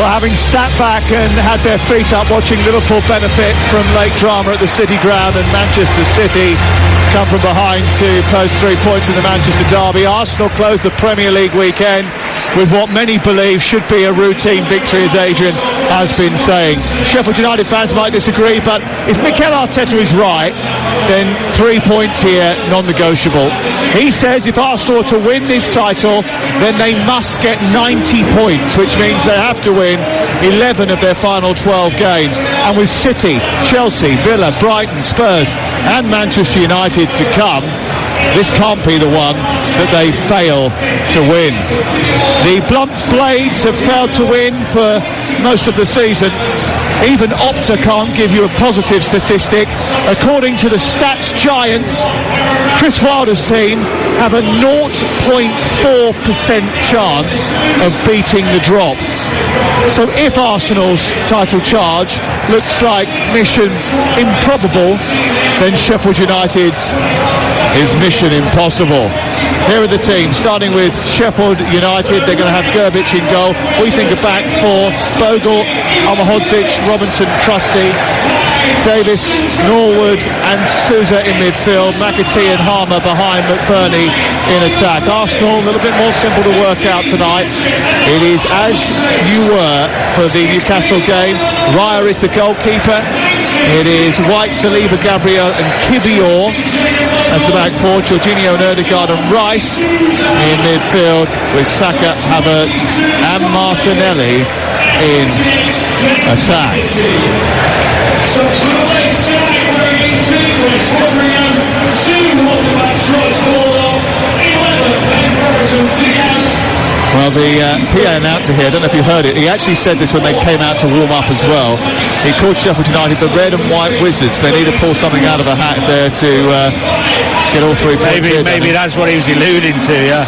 Well, having sat back and had their feet up watching Liverpool benefit from late drama at the City Ground, and Manchester City come from behind to post 3 points in the Manchester derby, Arsenal closed the Premier League weekend with what many believe should be a routine victory, as Adrian has been saying. Sheffield United fans might disagree, but if Mikel Arteta is right, then 3 points here, non-negotiable. He says if Arsenal are to win this title, then they must get 90 points, which means they have to win 11 of their final 12 games. And with City, Chelsea, Villa, Brighton, Spurs and Manchester United to come, this can't be the one that they fail to win. The blunt blades have failed to win for most of the season. Even Opta can't give you a positive statistic. According to the stats giants, Chris Wilder's team have a 0.4% chance of beating the drop. So if Arsenal's title charge looks like mission improbable, then Sheffield United's is mission impossible. Here are the teams, starting with Sheffield United. They're going to have Gerbic in goal. We think a back four: Bogle, Amahodzic, Robinson, Trusty, Davis, Norwood and Sousa in midfield, McAtee and Harmer behind McBurney in attack. Arsenal, a little bit more simple to work out tonight. It is as you were for the Newcastle game. Raya is the goalkeeper. It is White, Saliba, Gabriel and Kivior as the back four. Jorginho and Ødegaard and Rice in midfield, with Saka, Havertz and Martinelli in attack. So tonight's starting running team was Rodrigo, 2 Holland Troy's ball off, 11 Roberto Diaz. Well, the PA announcer here, I don't know if you heard it, he actually said this when they came out to warm up as well. He called Sheffield United the red and white wizards. They need to pull something out of a hat there to get all 3 points. Maybe that's what he was alluding to, yeah.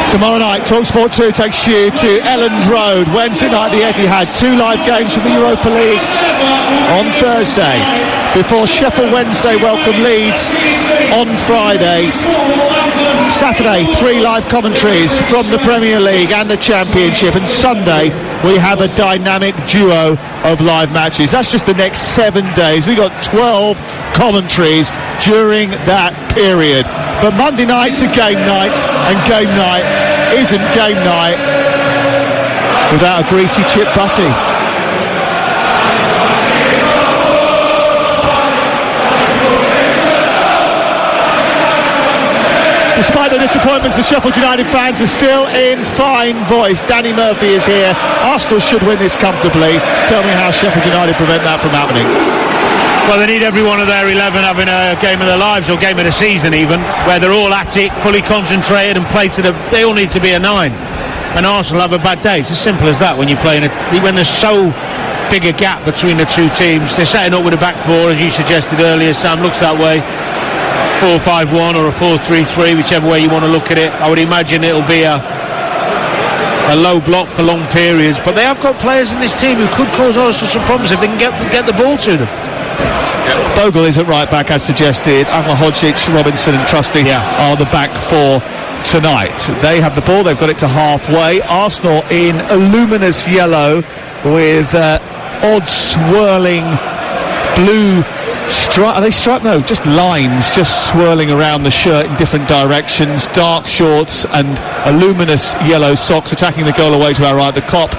Tomorrow night, TalkSport 2 takes you to Elland Road. Wednesday night, the Etihad. 2 live games from the Europa League on Thursday, before Sheffield Wednesday welcome Leeds on Friday. Saturday, 3 live commentaries from the Premier League and the Championship, and Sunday we have a dynamic duo of live matches. That's just the next 7 days. We got 12 commentaries during that period. But Monday night's a game night, and game night isn't game night without a greasy chip butty. Despite the disappointments, the Sheffield United fans are still in fine voice. Danny Murphy is here. Arsenal should win this comfortably. Tell me how Sheffield United prevent that from happening. Well, they need every one of their 11 having a game of their lives, or game of the season even, where they're all at it, fully concentrated and play to they all need to be a 9. And Arsenal have a bad day. It's as simple as that when you're playing when there's so big a gap between the two teams. They're setting up with a back four, as you suggested earlier, Sam. Looks that way. 4-5-1 or a 4-3-3, whichever way you want to look at it. I would imagine it'll be a low block for long periods, but they have got players in this team who could cause Arsenal some problems if they can get the ball to them. Bogle is at right back, as suggested. Amahodzic, Robinson and Trusty are the back four tonight. They have the ball, they've got it to halfway. Arsenal in a luminous yellow with odd swirling blue are they striped? No, just lines just swirling around the shirt in different directions. Dark shorts and a luminous yellow socks, attacking the goal away to our right. The Kop,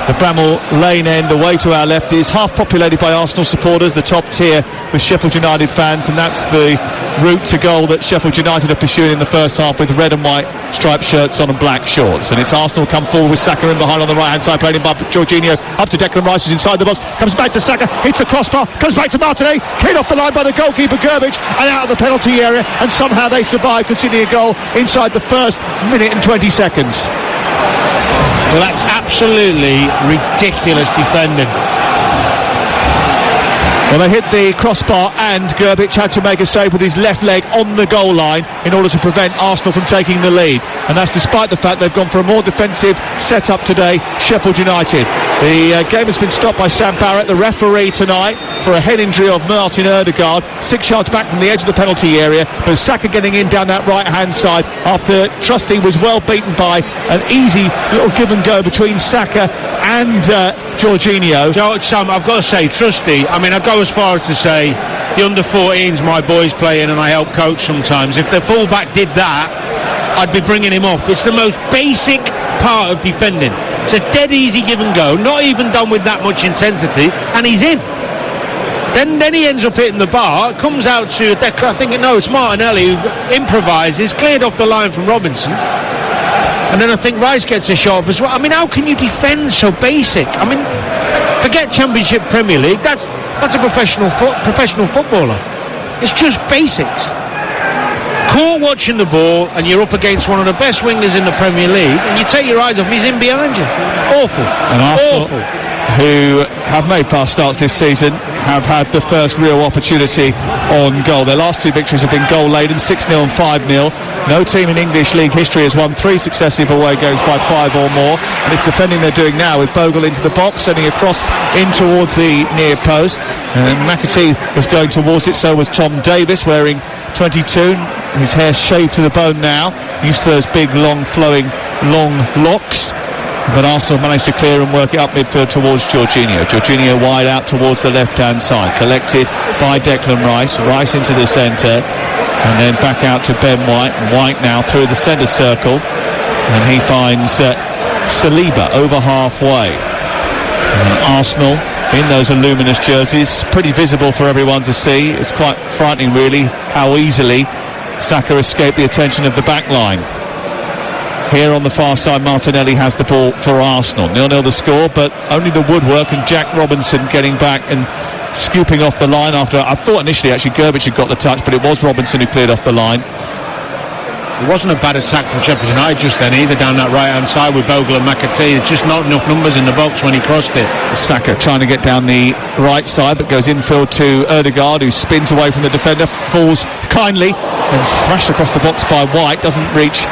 the Bramall Lane end away to our left is half populated by Arsenal supporters, the top tier with Sheffield United fans, and that's the route to goal that Sheffield United are pursuing in the first half, with red and white striped shirts on and black shorts. And it's Arsenal come forward with Saka in behind on the right hand side, played in by Jorginho up to Declan Rice, who's inside the box, comes back to Saka, hits the crossbar, comes back to Martinelli, cleared off the line by the goalkeeper Gerbic and out of the penalty area, and somehow they survive, conceding a goal inside the first minute and 20 seconds. Well, that's absolutely ridiculous defending. Well, they hit the crossbar and Gerbic had to make a save with his left leg on the goal line in order to prevent Arsenal from taking the lead. And that's despite the fact they've gone for a more defensive setup today, Sheffield United. The game has been stopped by Sam Barrett, the referee tonight, for a head injury of Martin Ødegaard, 6 yards back from the edge of the penalty area. But Saka getting in down that right-hand side after Trusty was well beaten by an easy little give and go between Saka and Jorginho. Sam, I've got to say, Trusty, I mean, I go as far as to say the under-14s my boys play in and I help coach sometimes. If the full-back did that, I'd be bringing him off. It's the most basic part of defending. It's a dead easy give and go, not even done with that much intensity, and he's in. Then he ends up hitting the bar, comes out to I think it's Martinelli who improvises, cleared off the line from Robinson. And then I think Rice gets a shot as well. I mean, how can you defend so basic? I mean, forget Championship, Premier League. That's a professional footballer. It's just basics. Caught watching the ball, and you're up against one of the best wingers in the Premier League, and you take your eyes off, he's in behind you. Awful. And Arsenal, who have made fast starts this season, have had the first real opportunity on goal. Their last 2 victories have been goal-laden, 6-0 and 5-0. No team in English League history has won 3 successive away games by 5 or more, and it's defending they're doing now with Bogle into the box, sending a cross in towards the near post, and McAtee was going towards it, so was Tom Davis, wearing 22, his hair shaved to the bone now, used to those big long flowing long locks. But Arsenal managed to clear and work it up midfield towards Jorginho. Jorginho wide out towards the left-hand side. Collected by Declan Rice. Rice into the centre. And then back out to Ben White. White now through the centre circle. And he finds Saliba over halfway. And Arsenal in those luminous jerseys. Pretty visible for everyone to see. It's quite frightening, really, how easily Saka escaped the attention of the back line. Here on the far side, Martinelli has the ball for Arsenal. 0-0 the score, but only the woodwork and Jack Robinson getting back and scooping off the line after, I thought initially actually Gerbic had got the touch, but it was Robinson who cleared off the line. It wasn't a bad attack from Sheffield United just then either, down that right-hand side with Bogle and McAtee. There's just not enough numbers in the box when he crossed it. Saka trying to get down the right side, but goes infield to Ødegaard, who spins away from the defender, falls kindly and thrashed across the box by White. Doesn't reach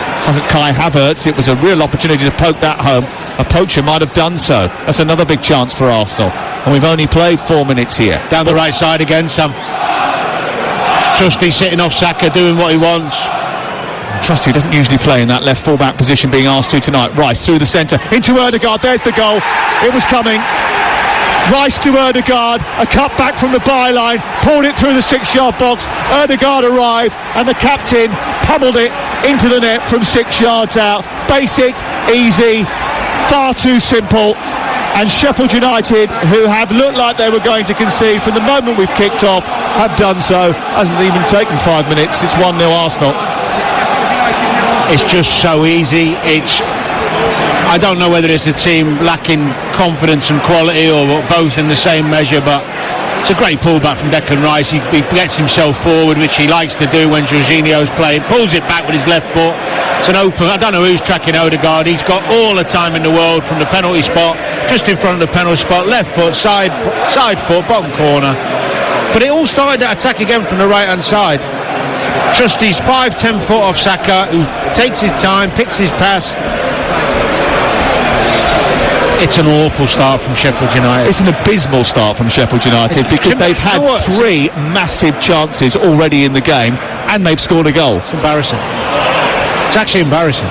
Kai Havertz. It was a real opportunity to poke that home. A poacher might have done so. That's another big chance for Arsenal, and we've only played 4 minutes here. Down the right side again, Sam. Trusty sitting off Saka, doing what he wants. Trusty doesn't usually play in that left full-back position, being asked to tonight. Rice through the centre, into Ødegaard, there's the goal. It was coming. Rice to Ødegaard, a cut back from the byline, pulled it through the 6-yard box. Ødegaard arrived, and the captain pummeled it into the net from 6 yards out. Basic, easy, far too simple. And Sheffield United, who have looked like they were going to concede from the moment we've kicked off, have done so. Hasn't even taken 5 minutes. It's 1-0 Arsenal. It's just so easy. I don't know whether it's a team lacking confidence and quality or both in the same measure, but it's a great pullback from Declan Rice. He gets himself forward, which he likes to do when Jorginho's playing, pulls it back with his left foot. It's an open, I don't know who's tracking Ødegaard. He's got all the time in the world from the penalty spot, just in front of the penalty spot, left foot, side foot, bottom corner. But it all started that attack again from the right hand side. Trusty's 5-10 foot off Saka, who takes his time, picks his pass. It's an awful start from Sheffield United. It's an abysmal start from Sheffield United because they've had 3 massive chances already in the game and they've scored a goal. It's embarrassing. It's actually embarrassing.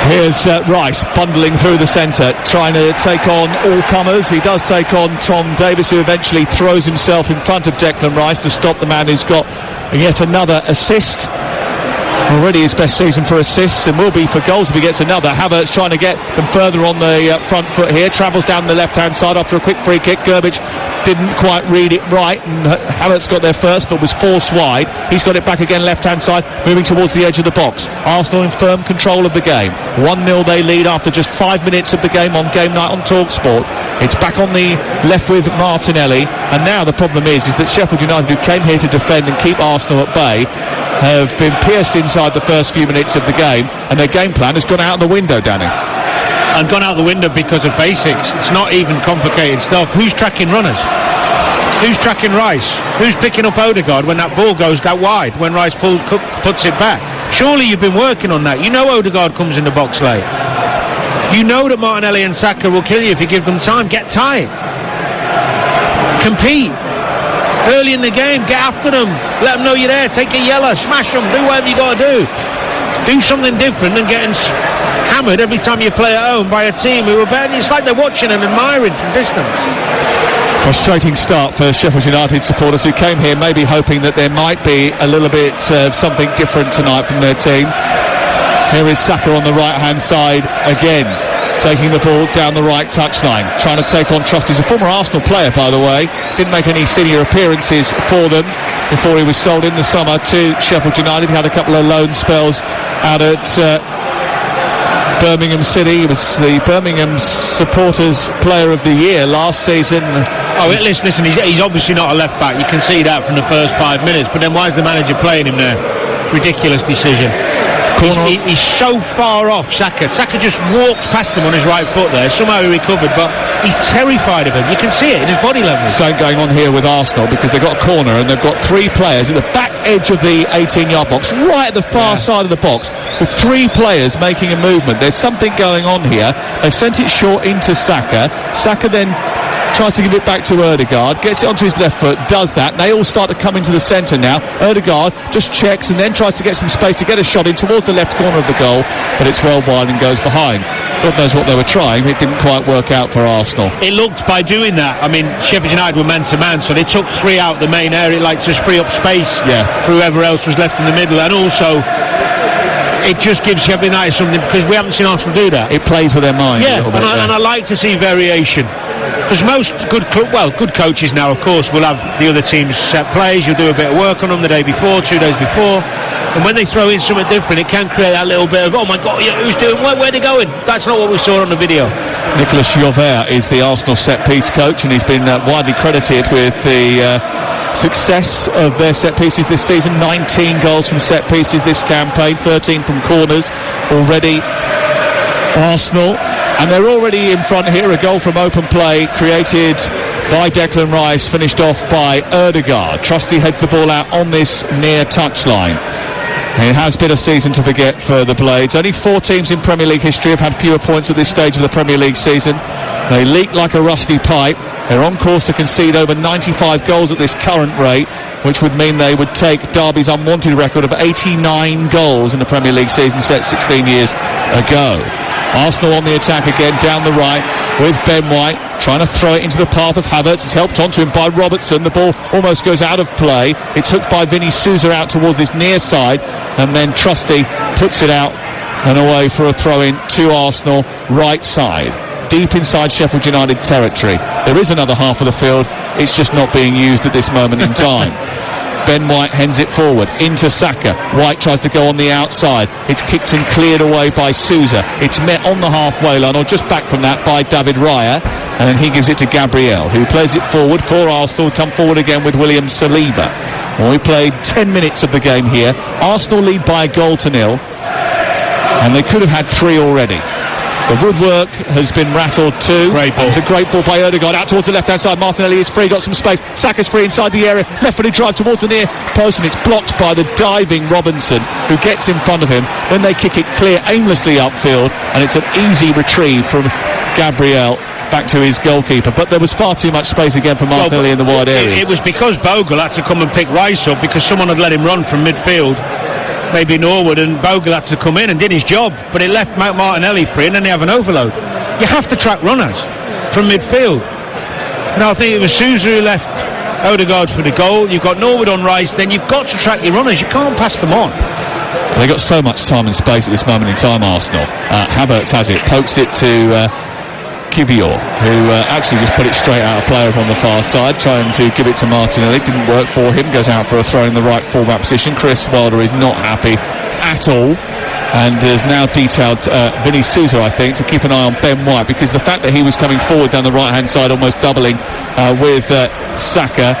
Here's Rice bundling through the centre, trying to take on all comers. He does take on Tom Davis, who eventually throws himself in front of Declan Rice to stop the man who's got yet another assist. Already his best season for assists, and will be for goals if he gets another. Havertz trying to get them further on the front foot here, travels down the left hand side after a quick free kick. Gerbic didn't quite read it right, and Havertz got there first but was forced wide. He's got it back again left hand side, moving towards the edge of the box. Arsenal in firm control of the game. 1-0 they lead after just 5 minutes of the game on Game Night on TalkSport. It's back on the left with Martinelli, and now the problem is that Sheffield United, who came here to defend and keep Arsenal at bay, have been pierced inside the first few minutes of the game, and their game plan has gone out the window, Danny. And gone out the window because of basics. It's not even complicated stuff. Who's tracking runners? Who's tracking Rice? Who's picking up Odegaard when that ball goes that wide, when Rice puts it back? Surely you've been working on that. You know Odegaard comes in the box late. You know that Martinelli and Saka will kill you if you give them time. Get tight. Compete. Early in the game, get after them. Let them know you're there. Take a yellow. Smash them. Do whatever you got to do. Do something different than getting hammered every time you play at home by a team who are better. It's like they're watching and admiring from distance. Frustrating start for Sheffield United supporters who came here maybe hoping that there might be a little bit of something different tonight from their team. Here is Saka on the right-hand side again, taking the ball down the right touchline, trying to take on Trust. He's a former Arsenal player, by the way. Didn't make any senior appearances for them before he was sold in the summer to Sheffield United. He had a couple of loan spells out at Birmingham City. He was the Birmingham Supporters Player of the Year last season. Oh, listen, he's obviously not a left back. You can see that from the first 5 minutes. But then why is the manager playing him there? Ridiculous decision. He's so far off Saka. Saka just walked past him on his right foot there. Somehow he recovered, but he's terrified of him. You can see it in his body language. Same going on here with Arsenal, because they've got a corner and they've got 3 players at the back edge of the 18-yard box, right at the far side of the box, with 3 players making a movement. There's something going on here. They've sent it short into Saka. Saka then tries to give it back to Odegaard, gets it onto his left foot, does that. They all start to come into the centre now. Odegaard just checks and then tries to get some space to get a shot in towards the left corner of the goal, but it's well wide and goes behind. God knows what they were trying. It didn't quite work out for Arsenal. It looked, by doing that, I mean, Sheffield United were man-to-man, so they took 3 out the main area, like to free up space for whoever else was left in the middle, and also it just gives Sheffield United something, because we haven't seen Arsenal do that. It plays with their mind a little bit. And I like to see variation. Because most good coaches now, of course, will have the other team's set plays. You'll do a bit of work on them the day before, 2 days before, and when they throw in something different, it can create that little bit of, oh my God, who's doing, where are they going? That's not what we saw on the video. Nicolas Jauvert is the Arsenal set-piece coach, and he's been widely credited with the success of their set-pieces this season. 19 goals from set-pieces this campaign, 13 from corners already. Arsenal, and they're already in front here. A goal from open play created by Declan Rice, finished off by Odegaard. Trusty heads the ball out on this near touchline. It has been a season to forget for the Blades. Only 4 teams in Premier League history have had fewer points at this stage of the Premier League season. They leak like a rusty pipe. They're on course to concede over 95 goals at this current rate, which would mean they would take Derby's unwanted record of 89 goals in the Premier League season set 16 years ago. Arsenal on the attack again down the right with Ben White trying to throw it into the path of Havertz. It's helped onto him by Robertson. The ball almost goes out of play. It's hooked by Vinny Souza out towards this near side, and then Trusty puts it out and away for a throw-in to Arsenal right side, deep inside Sheffield United territory. There is another half of the field. It's just not being used at this moment in time. Ben White hends it forward into Saka. White tries to go on the outside. It's kicked and cleared away by Souza. It's met on the halfway line, or just back from that, by David Raya, and then he gives it to Gabriel, who plays it forward for Arsenal. Come forward again with William Saliba. Well, we played 10 minutes of the game here. Arsenal lead by a goal to 0, and they could have had 3 already. The woodwork has been rattled too. Great ball. It's a great ball by Odegaard out towards the left-hand side. Martinelli is free, got some space. Saka's free inside the area. Left-footed drive towards the near post, and it's blocked by the diving Robinson, who gets in front of him. Then they kick it clear aimlessly upfield, and it's an easy retrieve from Gabriel back to his goalkeeper. But there was far too much space again for Martinelli in the wide areas. It was because Bogle had to come and pick Rice up, because someone had let him run from midfield, maybe Norwood, and Bogle had to come in and did his job, but it left Martinelli free, and then they have an overload. You have to track runners from midfield. Now I think it was Souza who left Odegaard for the goal. You've got Norwood on Rice, then you've got to track your runners. You can't pass them on. They've got so much time and space at this moment in time, Arsenal. Havertz has it, pokes it to Kivior, who actually just put it straight out of play over on the far side, trying to give it to Martinelli. Didn't work for him, goes out for a throw in the right full-back position. Chris Wilder is not happy at all, and has now detailed Vinny Souza, I think, to keep an eye on Ben White, because the fact that he was coming forward down the right-hand side, almost doubling with Saka,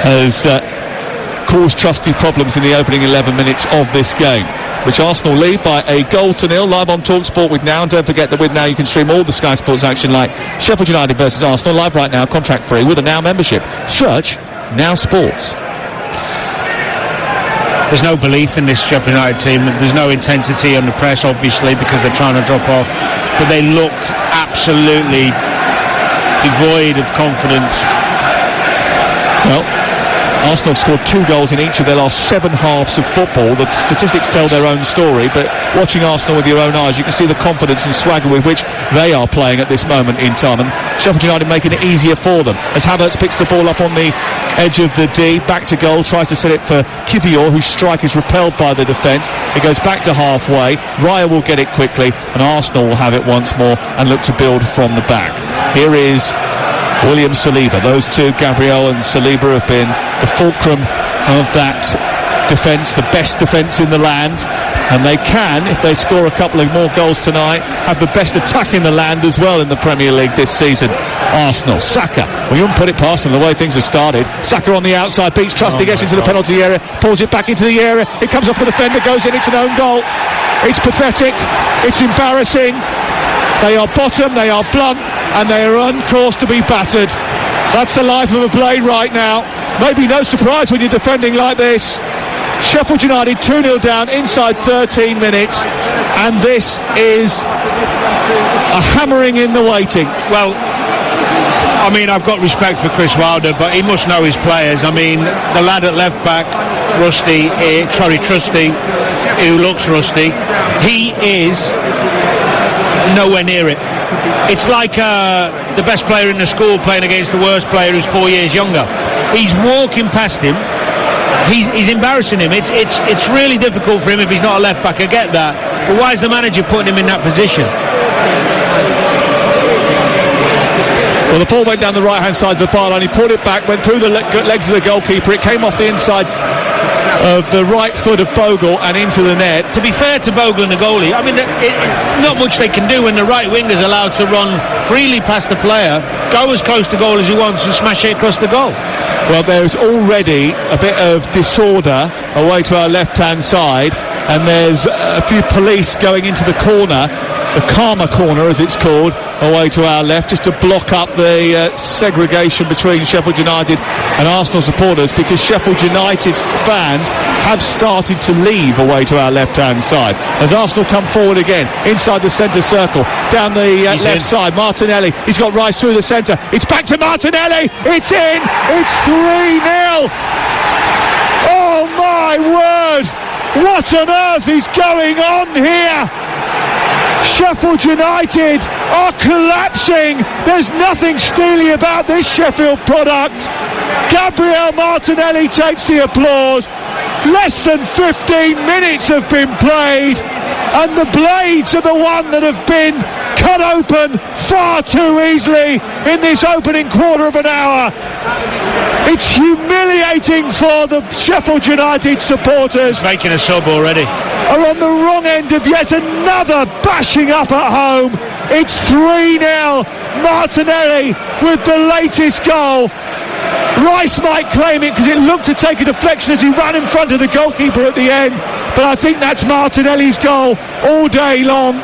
has caused Trusty problems in the opening 11 minutes of this game. which Arsenal lead by a 1-0, live on TalkSport with Now. And don't forget that with Now you can stream all the Sky Sports action like Sheffield United versus Arsenal live right now, contract free, with a Now membership. Search Now Sports. There's no belief in this Sheffield United team. There's no intensity on the press, obviously, because they're trying to drop off. But they look absolutely devoid of confidence. Well, Arsenal have scored 2 goals in each of their last 7 halves of football. The statistics tell their own story, but watching Arsenal with your own eyes, you can see the confidence and swagger with which they are playing at this moment in time, and Sheffield United making it easier for them. As Havertz picks the ball up on the edge of the D, back to goal, tries to set it for Kivior, whose strike is repelled by the defence. It goes back to halfway. Raya will get it quickly, and Arsenal will have it once more and look to build from the back. Here is William Saliba. Those two, Gabriel and Saliba, have been the fulcrum of that defence, the best defence in the land, and they can, if they score a couple of more goals tonight, have the best attack in the land as well in the Premier League this season. Arsenal, Saka, well, you wouldn't put it past them the way things have started. Saka on the outside, beats Trusty, gets into the penalty area, pulls it back into the area, it comes off the defender, goes in, it's an own goal. It's pathetic, it's embarrassing. They are bottom, they are blunt, and they are on course to be battered. That's the life of a blade right now. Maybe no surprise when you're defending like this. Sheffield United 2-0 down inside 13 minutes, and this is a hammering in the waiting. Well, I mean, I've got respect for Chris Wilder, but he must know his players. I mean, the lad at left back, Trusty, who looks rusty, he is nowhere near it. It's like the best player in the school playing against the worst player who's 4 years younger. He's walking past him. He's embarrassing him. It's really difficult for him if he's not a left back. I get that, but why is the manager putting him in that position? Well, the ball went down the right hand side of the byline. He pulled it back, went through the legs of the goalkeeper. It came off the inside of the right foot of Bogle and into the net. To be fair to Bogle and the goalie, I mean, not much they can do when the right wing is allowed to run freely past the player, go as close to goal as he wants and smash it across the goal. Well, there's already a bit of disorder away to our left-hand side, and there's a few police going into the corner, the Karma corner as it's called, away to our left, just to block up the segregation between Sheffield United and Arsenal supporters, because Sheffield United's fans have started to leave away to our left-hand side. As Arsenal come forward again, inside the centre circle, down the left side, Martinelli, he's got Rice through the centre, it's back to Martinelli, it's in, it's 3-0! Oh my word! What on earth is going on here? Sheffield United are collapsing. There's nothing steely about this Sheffield product. Gabriel Martinelli takes the applause. Less than 15 minutes have been played, and the blades are the one that have been cut open far too easily in this opening quarter of an hour. It's humiliating for the Sheffield United supporters. Making a sub already. Are on the wrong end of yet another bashing up at home. It's 3-0. Martinelli with the latest goal. Rice might claim it because it looked to take a deflection as he ran in front of the goalkeeper at the end, but I think that's Martinelli's goal all day long.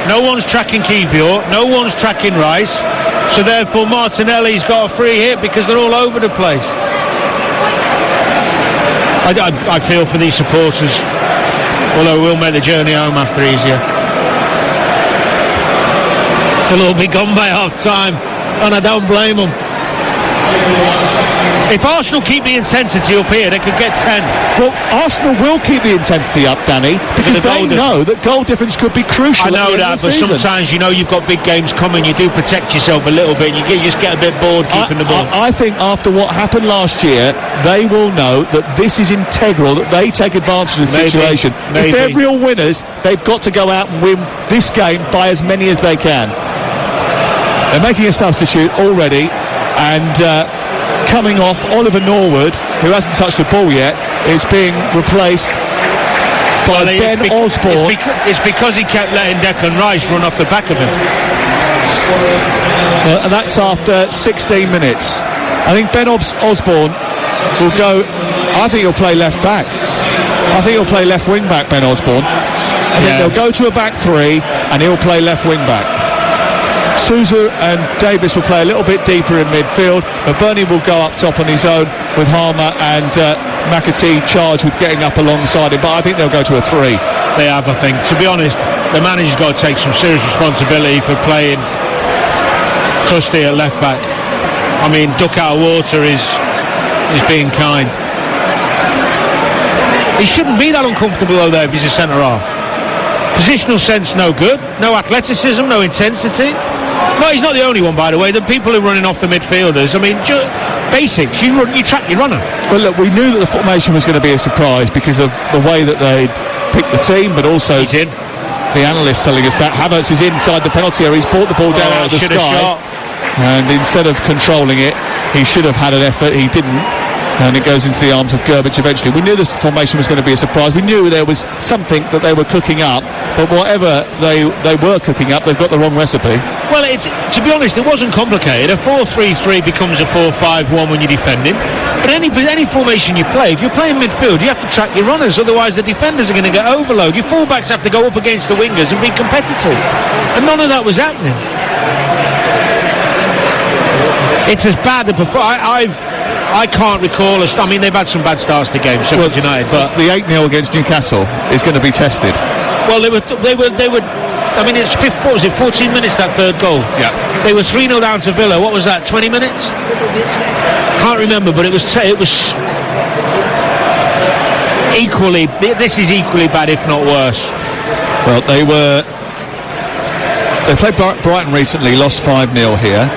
No one's tracking Kivior, no one's tracking Rice, so therefore Martinelli's got a free hit because they're all over the place. I feel for these supporters, although we'll make the journey home after easier. They'll all be gone by half time, and I don't blame them. If Arsenal keep the intensity up here, they could get 10. Well, Arsenal will keep the intensity up, Danny, because they know that goal difference could be crucial. I know that, but sometimes you know you've got big games coming, you do protect yourself a little bit, you just get a bit bored keeping the ball. I think after what happened last year, they will know that this is integral, that they take advantage of the situation. If they're real winners, they've got to go out and win this game by as many as they can. They're making a substitute already, and coming off, Oliver Norwood, who hasn't touched the ball yet, is being replaced by Ben Osborne. It's because he kept letting Declan Rice run off the back of him. And that's after 16 minutes. I think Ben Osborne will go, I think he'll play left back. I think he'll play left wing back, Ben Osborne. I think they'll go to a back three and he'll play left wing back. Sousa and Davis will play a little bit deeper in midfield, but Bernie will go up top on his own with Harmer and McAtee charged with getting up alongside him, but I think they'll go to a three. They have, I think. To be honest, the manager's got to take some serious responsibility for playing Trusty at left back. I mean, duck out of water is being kind. He shouldn't be that uncomfortable though there if he's a centre half. Positional sense no good, no athleticism, no intensity. No, he's not the only one, by the way. The people who are running off the midfielders, I mean, basics, you track your runner. Well, look, we knew that the formation was going to be a surprise because of the way that they'd picked the team, but also the analysts telling us that Havertz is inside the penalty area. He's brought the ball down out of the sky, and instead of controlling it, he should have had an effort. He didn't. And it goes into the arms of Gerbic eventually. We knew this formation was going to be a surprise. We knew there was something that they were cooking up, but whatever they were cooking up, they've got the wrong recipe. Well, to be honest, it wasn't complicated. A 4-3-3 becomes a 4-5-1 when you're defending. But any formation you play, if you're playing midfield, you have to track your runners, otherwise the defenders are going to get overload. Your fullbacks have to go up against the wingers and be competitive. And none of that was happening. It's as bad as before. I can't recall I mean, they've had some bad starts to games, Sheffield United, but the 8-0 against Newcastle is going to be tested. Well, they were. I mean, what was it? 14 minutes that third goal. Yeah. They were 3-0 down to Villa. What was that? 20 minutes? Can't remember, but it was equally. This is equally bad, if not worse. Well, they played Brighton recently, lost 5-0 here.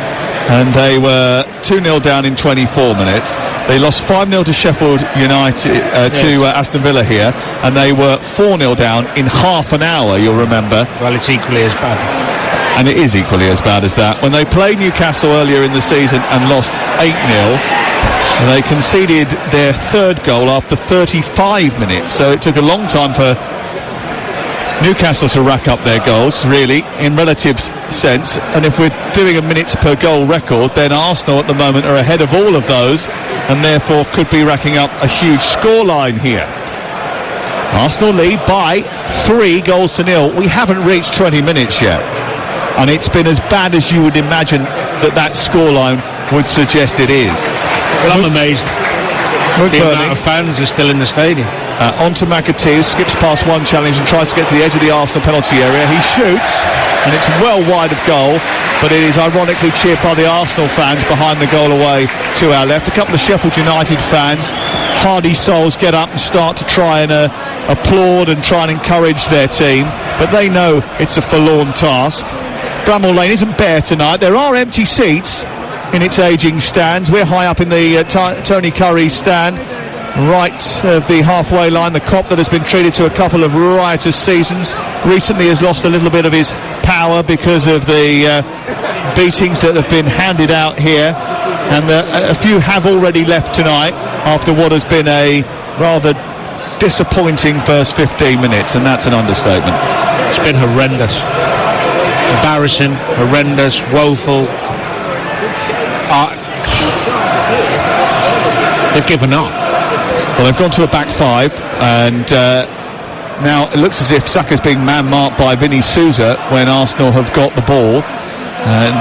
And they were 2-0 down in 24 minutes. They lost 5-0 to Sheffield United, to Aston Villa here, and they were 4-0 down in half an hour, you'll remember. Well, it's equally as bad. And it is equally as bad as that. When they played Newcastle earlier in the season and lost 8-0, they conceded their third goal after 35 minutes. So it took a long time for Newcastle to rack up their goals, really, in relative sense. And if we're doing a minutes per goal record, then Arsenal at the moment are ahead of all of those and therefore could be racking up a huge scoreline here. Arsenal lead by 3-0. We haven't reached 20 minutes yet, and it's been as bad as you would imagine that scoreline would suggest it is. Well, I'm amazed the amount of fans are still in the stadium. On to McAtee, who skips past one challenge and tries to get to the edge of the Arsenal penalty area. He shoots, and it's well wide of goal, but it is ironically cheered by the Arsenal fans behind the goal away to our left. A couple of Sheffield United fans, hardy souls, get up and start to try and applaud and try and encourage their team, but they know it's a forlorn task. Bramall Lane isn't bare tonight. There are empty seats in its ageing stands. We're high up in the Tony Curry stand, right of the halfway line. The Kop that has been treated to a couple of riotous seasons recently has lost a little bit of his power because of the beatings that have been handed out here, and a few have already left tonight after what has been a rather disappointing first 15 minutes, and that's an understatement. It's been horrendous, embarrassing, horrendous, woeful. They've given up. Well, they've gone to a back five, and now it looks as if Saka's being man-marked by Vinny Sousa when Arsenal have got the ball. And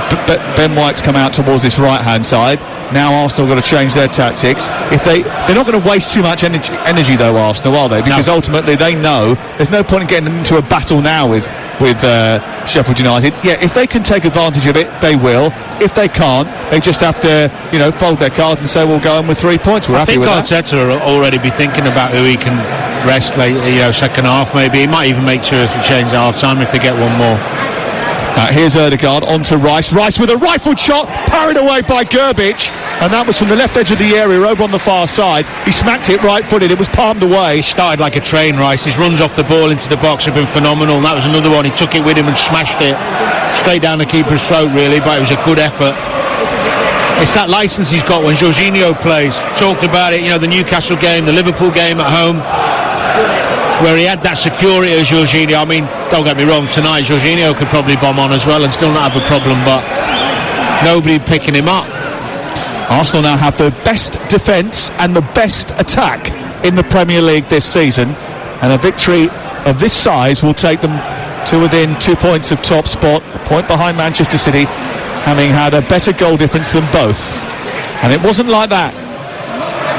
Ben White's come out towards this right-hand side. Now Arsenal got to change their tactics. They're not going to waste too much energy though, Arsenal, are they? Because ultimately they know there's no point in getting into a battle now with Sheffield United. Yeah, if they can take advantage of it, they will. If they can't, they just have to, fold their cards and say we'll go on with 3 points. We're happy with that. I think Arteta will already be thinking about who he can rest late, second half maybe. He might even make 2 or 3 changes at half time if they get one more. Here's Ødegaard onto Rice. Rice with a rifled shot, parried away by Gerbic, and that was from the left edge of the area over on the far side. He smacked it right-footed. It was palmed away. He started like a train, Rice. His runs off the ball into the box have been phenomenal. And that was another one. He took it with him and smashed it straight down the keeper's throat, really. But it was a good effort. It's that licence he's got when Jorginho plays. Talked about it, the Newcastle game, the Liverpool game at home, where he had that security as Jorginho. I mean, don't get me wrong, tonight Jorginho could probably bomb on as well and still not have a problem, but nobody picking him up. Arsenal now have the best defence and the best attack in the Premier League this season, and a victory of this size will take them to within 2 points of top spot, a point behind Manchester City, having had a better goal difference than both. And it wasn't like that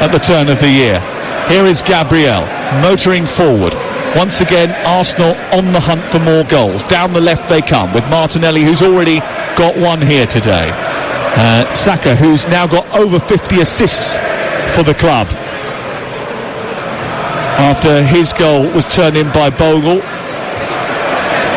at the turn of the year. Here is Gabriel motoring forward. Once again, Arsenal on the hunt for more goals. Down the left they come, with Martinelli, who's already got one here today. Saka, who's now got over 50 assists for the club, after his goal was turned in by Bogle.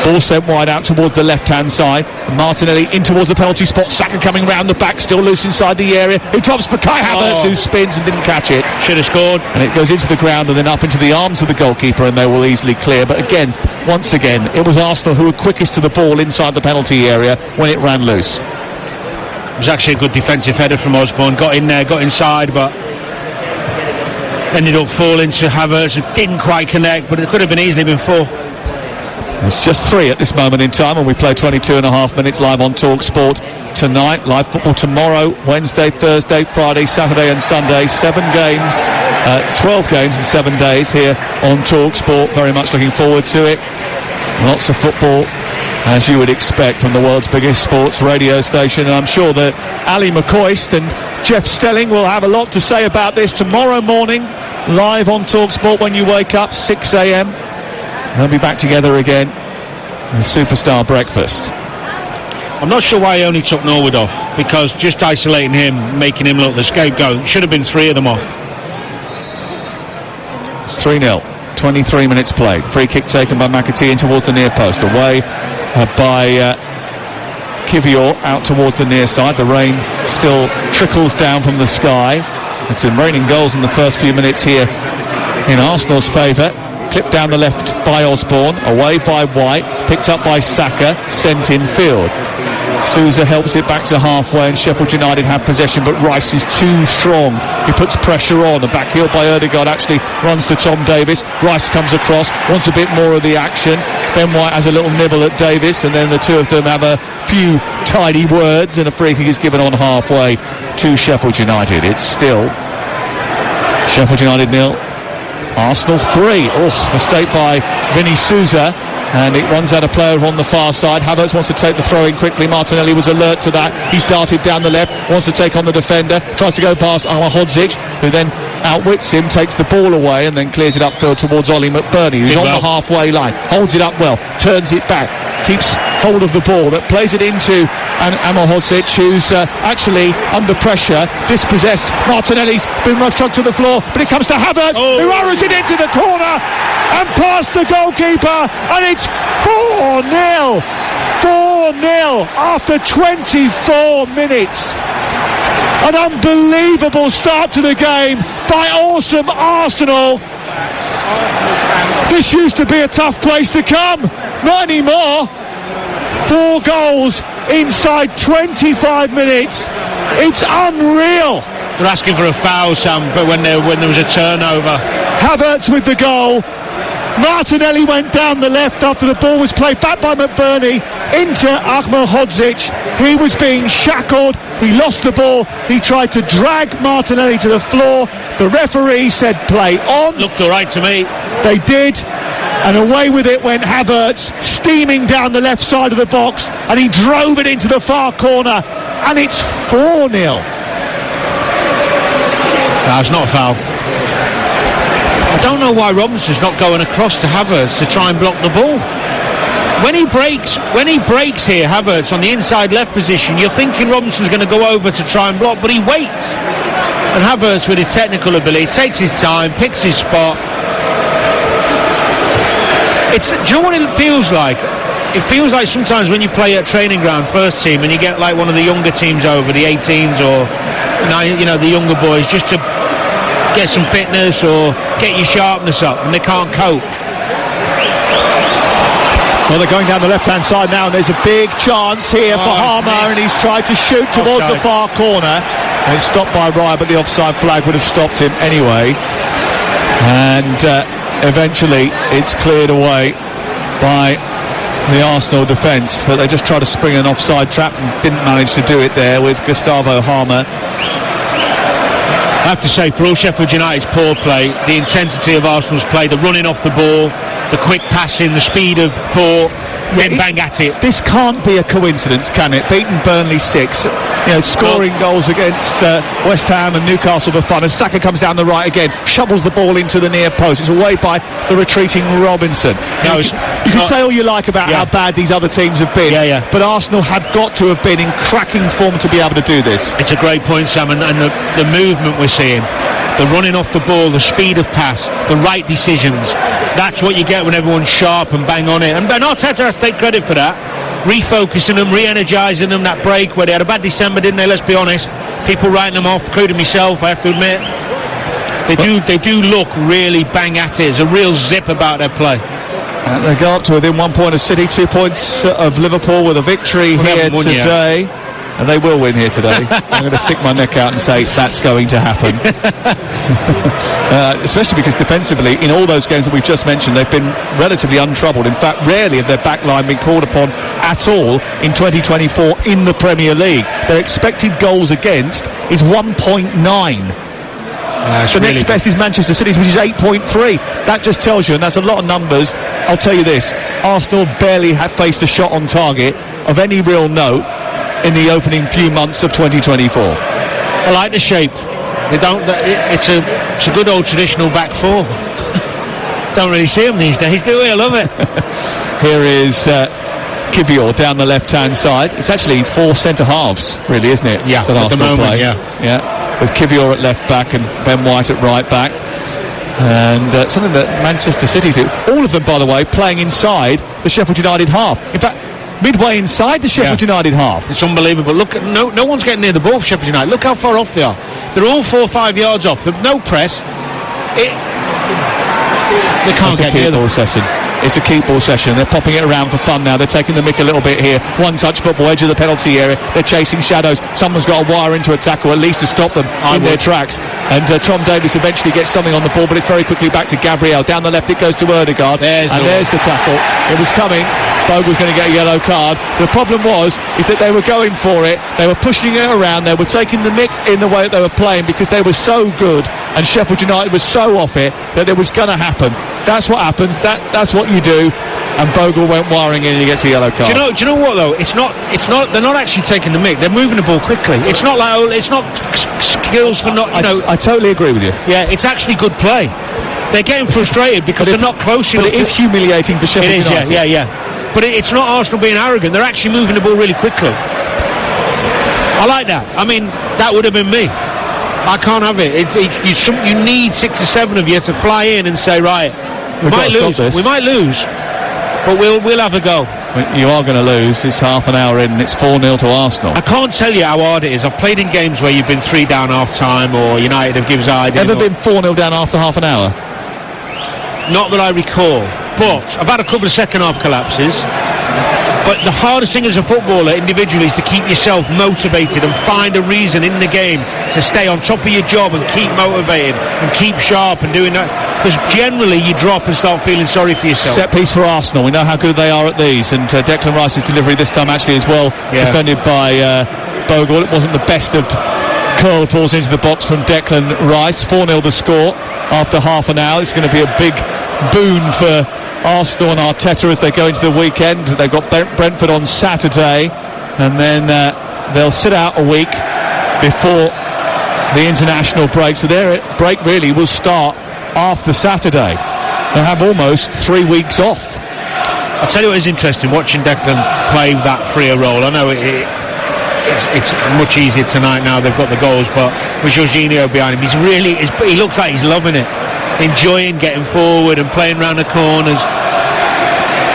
Ball sent wide out towards the left-hand side. Martinelli in towards the penalty spot. Saka coming round the back, still loose inside the area. He drops for Kai Havertz, who spins and didn't catch it. Should have scored. And it goes into the ground and then up into the arms of the goalkeeper, and they will easily clear. But again, once again, it was Arsenal who were quickest to the ball inside the penalty area when it ran loose. It was actually a good defensive header from Osborne. Got in there, got inside, but ended up falling to Havertz. It didn't quite connect, but it could have been easily been 4. It's just 3 at this moment in time, and we play 22.5 minutes live on Talk Sport tonight. Live football tomorrow, Wednesday, Thursday, Friday, Saturday and Sunday. 12 games in 7 days here on Talk Sport. Very much looking forward to it. Lots of football, as you would expect, from the world's biggest sports radio station. And I'm sure that Ali McCoist and Jeff Stelling will have a lot to say about this tomorrow morning, live on Talk Sport when you wake up, 6 a.m. They'll be back together again in the Superstar Breakfast. I'm not sure why he only took Norwood off, because just isolating him, making him look the scapegoat, should have been 3 of them off. It's 3-0, 23 minutes played. Free kick taken by McAtee in towards the near post, away by Kivior out towards the near side. The rain still trickles down from the sky. It's been raining goals in the first few minutes here in Arsenal's favour. Clipped down the left by Osborne, away by White, picked up by Saka, sent in field. Sousa helps it back to halfway, and Sheffield United have possession, but Rice is too strong. He puts pressure on. A back heel by Ødegaard actually runs to Tom Davies. Rice comes across, wants a bit more of the action. Ben White has a little nibble at Davies, and then the two of them have a few tidy words, and a free kick is given on halfway to Sheffield United. It's still Sheffield United 0, Arsenal 3. Mistake by Vinny Sousa, and it runs out a player on the far side. Havertz wants to take the throw in quickly. Martinelli was alert to that. He's darted down the left, wants to take on the defender, tries to go past Hodzic, who then outwits him, takes the ball away, and then clears it upfield towards Ollie McBurney, who's on the halfway line, holds it up well, turns it back, keeps hold of the ball, that plays it into Hodzic, who's actually under pressure, dispossessed. Martinelli's been chucked to the floor, but it comes to Havertz, who arrows it into the corner and past the goalkeeper, and it's 4-0 after 24 minutes. An unbelievable start to the game by awesome Arsenal. This used to be a tough place to come, not anymore. 4 goals inside 25 minutes. It's unreal. They're asking for a foul, Sam, but when there was a turnover. Havertz with the goal. Martinelli went down the left after the ball was played back by McBurney into Hodzic. He was being shackled. He lost the ball. He tried to drag Martinelli to the floor. The referee said play on. Looked all right to me. They did. And away with it went Havertz, steaming down the left side of the box, and he drove it into the far corner, and it's 4-0. That's not a foul. I don't know why Robinson's not going across to Havertz to try and block the ball. When he breaks here, Havertz on the inside left position, you're thinking Robinson's going to go over to try and block, but he waits. And Havertz, with his technical ability, takes his time, picks his spot. Do you know what it feels like? It feels like sometimes when you play at training ground, first team, and you get like one of the younger teams over, the 18s or the younger boys, just to get some fitness or get your sharpness up, and they can't cope. Well, they're going down the left-hand side now, and there's a big chance here for Harmer, and he's tried to shoot towards the far corner. And it's stopped by Ryan, but the offside flag would have stopped him anyway. And eventually it's cleared away by the Arsenal defence, but they just tried to spring an offside trap and didn't manage to do it there with Gustavo Harmer. I have to say, for all Sheffield United's poor play, the intensity of Arsenal's play, the running off the ball, the quick passing, the speed of thought, bang at it. This can't be a coincidence, can it? Beaten Burnley 6, scoring goals against West Ham and Newcastle for fun. As Saka comes down the right again, shovels the ball into the near post. It's away by the retreating Robinson. You can say all you like about how bad these other teams have been, but Arsenal have got to have been in cracking form to be able to do this. It's a great point, Sam, and the movement we're seeing, the running off the ball, the speed of pass, the right decisions. That's what you get when everyone's sharp and bang on it. And Arteta has to take credit for that. Refocusing them, re-energising them, that break where they had a bad December, didn't they? Let's be honest. People writing them off, including myself, I have to admit. They do look really bang at it. There's a real zip about their play. And they go up to within 1 point of City, 2 points of Liverpool with a victory here today. And they will win here today. I'm going to stick my neck out and say that's going to happen. Especially because defensively, in all those games that we've just mentioned, they've been relatively untroubled. In fact, rarely have their back line been called upon at all in 2024 in the Premier League. Their expected goals against is 1.9. The next best is Manchester City's, which is 8.3. That just tells you, and that's a lot of numbers. I'll tell you this, Arsenal barely have faced a shot on target of any real note in the opening few months of 2024. I like the shape. It's a good old traditional back four. Don't really see them these days, do we? I love it. Here is Kivior down the left-hand side. It's actually 4 centre halves, really, isn't it? Yeah, that at Arsenal the moment, play. yeah. With Kivior at left back and Ben White at right back. And something that Manchester City do. All of them, by the way, playing inside the Sheffield United half. In fact, midway inside the Sheffield United half. It's unbelievable. Look, no one's getting near the ball for Sheffield United. Look how far off they are. They're all 4 or 5 yards off. There's no press. They can't get near them. It's a keep ball session. They're popping it around for fun now. They're taking the mick a little bit here. One touch football, edge of the penalty area. They're chasing shadows. Someone's got to wire into a tackle at least to stop them in their tracks. And Tom Davies eventually gets something on the ball, but it's very quickly back to Gabriel. Down the left it goes to Ødegaard. There's the tackle. It was coming. Bogle's going to get a yellow card. The problem is that they were going for it. They were pushing it around. They were taking the mick in the way that they were playing because they were so good and Sheffield United was so off it that it was going to happen. That's what happens. That's what you do. And Bogle went wiring in and he gets a yellow card. Do you know what though? It's not. They're not actually taking the mick. They're moving the ball quickly. It's not like it's not skills for not. I totally agree with you. Yeah, it's actually good play. They're getting frustrated because they're not close enough. But it is humiliating for Sheffield United. Yeah. But it's not Arsenal being arrogant. They're actually moving the ball really quickly. I like that. I mean, that would have been me. I can't have it. You need 6 or 7 of you to fly in and say, right, we might lose, but we'll have a go. You are going to lose. It's half an hour in and it's 4-0 to Arsenal. I can't tell you how hard it is. I've played in games where you've been 3 down half time or United have given us Ever been 4-0 down after half an hour? Not that I recall, but I've had a couple of second half collapses. But the hardest thing as a footballer individually is to keep yourself motivated and find a reason in the game to stay on top of your job and keep motivated and keep sharp and doing that, because generally you drop and start feeling sorry for yourself. Set piece for Arsenal. We know how good they are at these, and Declan Rice's delivery this time actually as well, defended by Bogle. It wasn't the best of curled balls into the box from Declan Rice. 4-0 the score after half an hour. It's going to be a big boon for Arsenal and Arteta as they go into the weekend. They've got Brentford on Saturday, and then they'll sit out a week before the international break. So their break really will start after Saturday. They'll have almost 3 weeks off. I'll tell you what is interesting, watching Declan play that freer role. I know it's much easier tonight now they've got the goals, but with Jorginho behind him, he looks like he's loving it, enjoying getting forward and playing around the corners.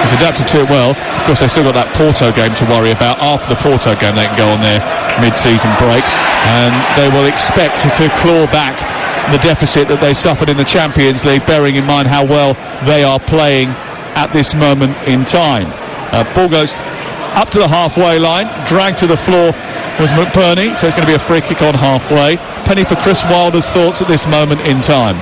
He's adapted to it well. Of course, they've still got that Porto game to worry about. After the Porto game, they can go on their mid-season break, and they will expect to claw back the deficit that they suffered in the Champions League, bearing in mind how well they are playing at this moment in time. Ball goes up to the halfway line, dragged to the floor was McBurney, so it's going to be a free kick on halfway. Penny for Chris Wilder's thoughts at this moment in time.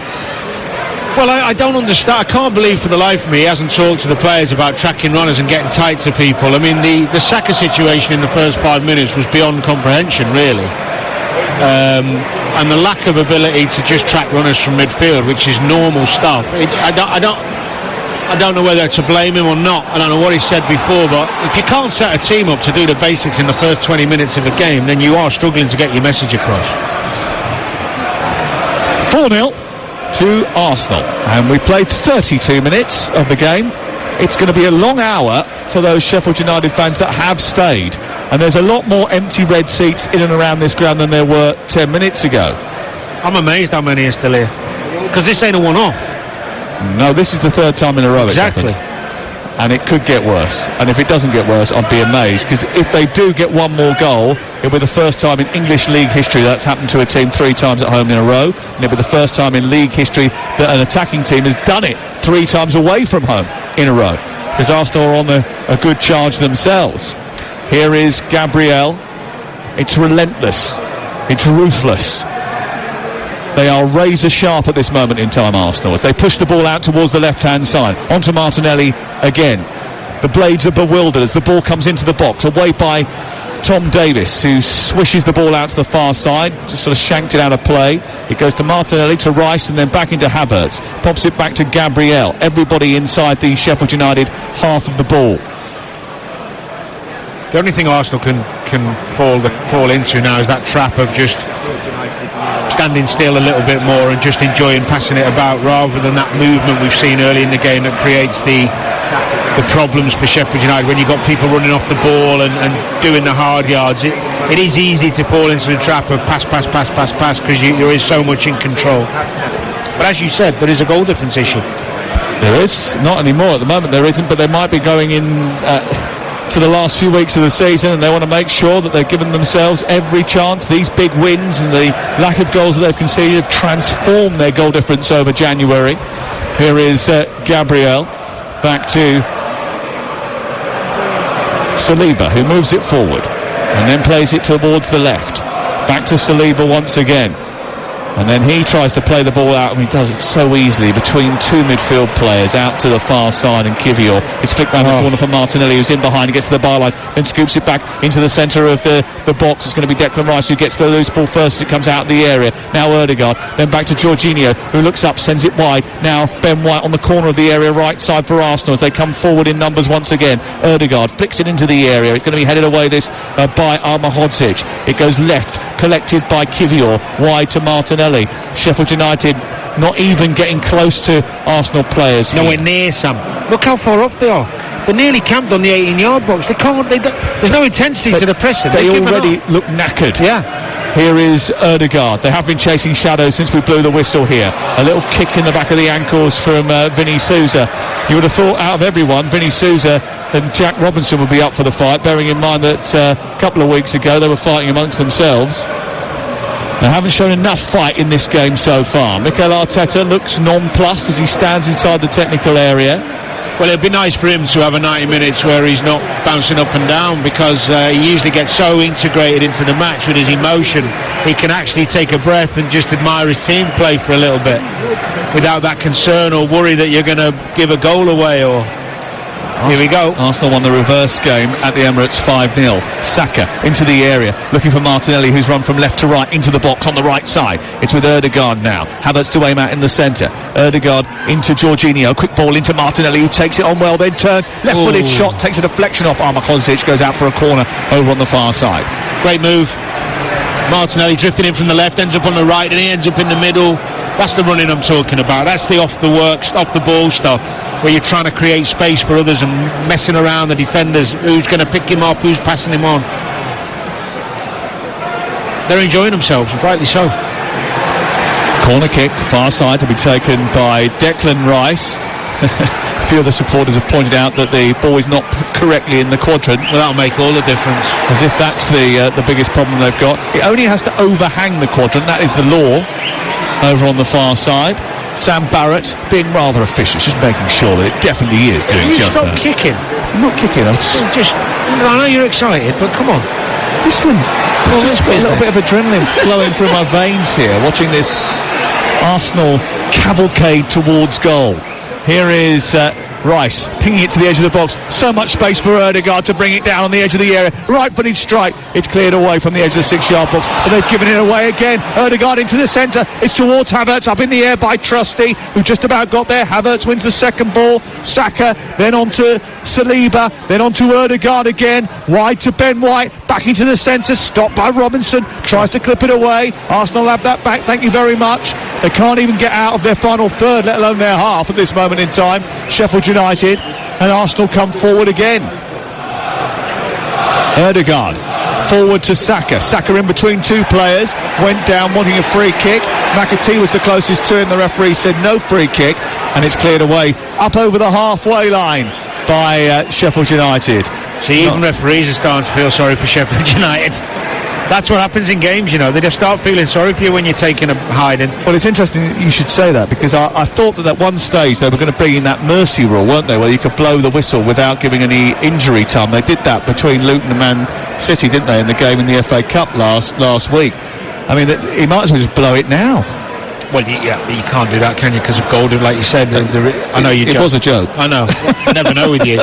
Well, I don't understand. I can't believe for the life of me he hasn't talked to the players about tracking runners and getting tight to people. I mean, the Saka situation in the first 5 minutes was beyond comprehension, really. and the lack of ability to just track runners from midfield, which is normal stuff. I don't know whether to blame him or not. I don't know what he said before, but if you can't set a team up to do the basics in the first 20 minutes of a game, then you are struggling to get your message across. 4-0 to Arsenal, and we played 32 minutes of the game. It's going to be a long hour for those Sheffield United fans that have stayed, and there's a lot more empty red seats in and around this ground than there were 10 minutes ago. I'm amazed how many are still here, because this ain't a one-off. No, this is the third time in a row Exactly. it's happened. And it could get worse, and if it doesn't get worse, I'd be amazed, because if they do get one more goal, it'll be the first time in English league history that's happened to a team 3 times at home in a row, and it'll be the first time in league history that an attacking team has done it 3 times away from home in a row, because Arsenal are on a good charge themselves. Here is Gabriel. It's relentless, it's ruthless. They are razor sharp at this moment in time, Arsenal, as they push the ball out towards the left-hand side. Onto Martinelli again. The blades are bewildered as the ball comes into the box, away by Tom Davis, who swishes the ball out to the far side, just sort of shanked it out of play. It goes to Martinelli, to Rice, and then back into Havertz. Pops it back to Gabriel. Everybody inside the Sheffield United half of the ball. The only thing Arsenal can fall into now is that trap of just standing still a little bit more and just enjoying passing it about, rather than that movement we've seen early in the game that creates the problems for Sheffield United when you've got people running off the ball and doing the hard yards. It is easy to fall into the trap of pass, because you're so much in control. But as you said, there is a goal difference issue. There is, not anymore at the moment there isn't, but they might be going in to the last few weeks of the season, and they want to make sure that they're giving themselves every chance. These big wins and the lack of goals that they've conceded have transformed their goal difference over January. Here is Gabriel, back to Saliba, who moves it forward and then plays it towards the left. Back to Saliba once again, and then he tries to play the ball out, and he does it so easily between 2 midfield players out to the far side, and Kivior. It's flicked round the corner for Martinelli, who's in behind. He gets to the byline, then scoops it back into the centre of the box. It's going to be Declan Rice who gets the loose ball first as it comes out of the area. Now Ødegaard, then back to Jorginho, who looks up, sends it wide. Now Ben White on the corner of the area, right side for Arsenal as they come forward in numbers once again. Ødegaard flicks it into the area. It's going to be headed away by Armahodzic. It goes left, collected by Kivior, wide to Martinelli. Sheffield United not even getting close to Arsenal players here. Nowhere near, Sam. Look how far off they are. They're nearly camped on the 18-yard box. There's no intensity to the pressing. They already look knackered. Yeah. Here is Ødegaard. They have been chasing shadows since we blew the whistle here. A little kick in the back of the ankles from Vinny Souza. You would have thought out of everyone, Vinny Souza and Jack Robinson would be up for the fight, bearing in mind that a couple of weeks ago they were fighting amongst themselves. They haven't shown enough fight in this game so far. Mikel Arteta looks nonplussed as he stands inside the technical area. Well, it'd be nice for him to have a 90 minutes where he's not bouncing up and down, because he usually gets so integrated into the match with his emotion, he can actually take a breath and just admire his team play for a little bit without that concern or worry that you're going to give a goal away. Or here we go. Arsenal won the reverse game at the Emirates 5-0. Saka into the area, looking for Martinelli, who's run from left to right into the box on the right side. It's with Ødegaard now. Havertz to aim out in the centre. Ødegaard into Jorginho. Quick ball into Martinelli, who takes it on well, then turns. Left-footed shot, takes a deflection off Armahodzic, goes out for a corner over on the far side. Great move. Martinelli drifting in from the left, ends up on the right, and he ends up in the middle. That's the running I'm talking about. That's the off-the-ball stuff, where you're trying to create space for others and messing around the defenders. Who's going to pick him up? Who's passing him on? They're enjoying themselves, and rightly so. Corner kick, far side, to be taken by Declan Rice. A few of the supporters have pointed out that the ball is not correctly in the quadrant. Well, that'll make all the difference. As if that's the biggest problem they've got. It only has to overhang the quadrant. That is the law over on the far side. Sam Barrett being rather officious, just making sure that it definitely is doing just that. Stop kicking. I'm not kicking. I know you're excited, but come on. Listen, I've just got a little bit of adrenaline flowing through my veins here, watching this Arsenal cavalcade towards goal. Here is Rice pinging it to the edge of the box. So much space for Ødegaard to bring it down on the edge of the area. Right-footed strike. It's cleared away from the edge of the 6-yard box. But they've given it away again. Ødegaard into the centre. It's towards Havertz. Up in the air by Trusty, who just about got there. Havertz wins the second ball. Saka, then on to Saliba, then on to Ødegaard again. Wide to Ben White. Back into the centre. Stopped by Robinson. Tries to clip it away. Arsenal have that back. Thank you very much. They can't even get out of their final third, let alone their half at this moment in time. Sheffield United, and Arsenal come forward again. Ødegaard forward to Saka. Saka in between two players, went down wanting a free kick. McAtee was the closest to him. The referee said no free kick, and it's cleared away up over the halfway line by Sheffield United. See, even referees are starting to feel sorry for Sheffield United. That's what happens in games, you know. They just start feeling sorry for you when you're taking a hiding. Well, it's interesting you should say that, because I thought that at one stage they were going to bring in that mercy rule, weren't they, where you could blow the whistle without giving any injury time. They did that between Luton and Man City, didn't they, in the game in the FA Cup last week. I mean, he might as well just blow it now. Well, you can't do that, can you, because of Golden, like you said. I know you. It was a joke. I know. I never know with you.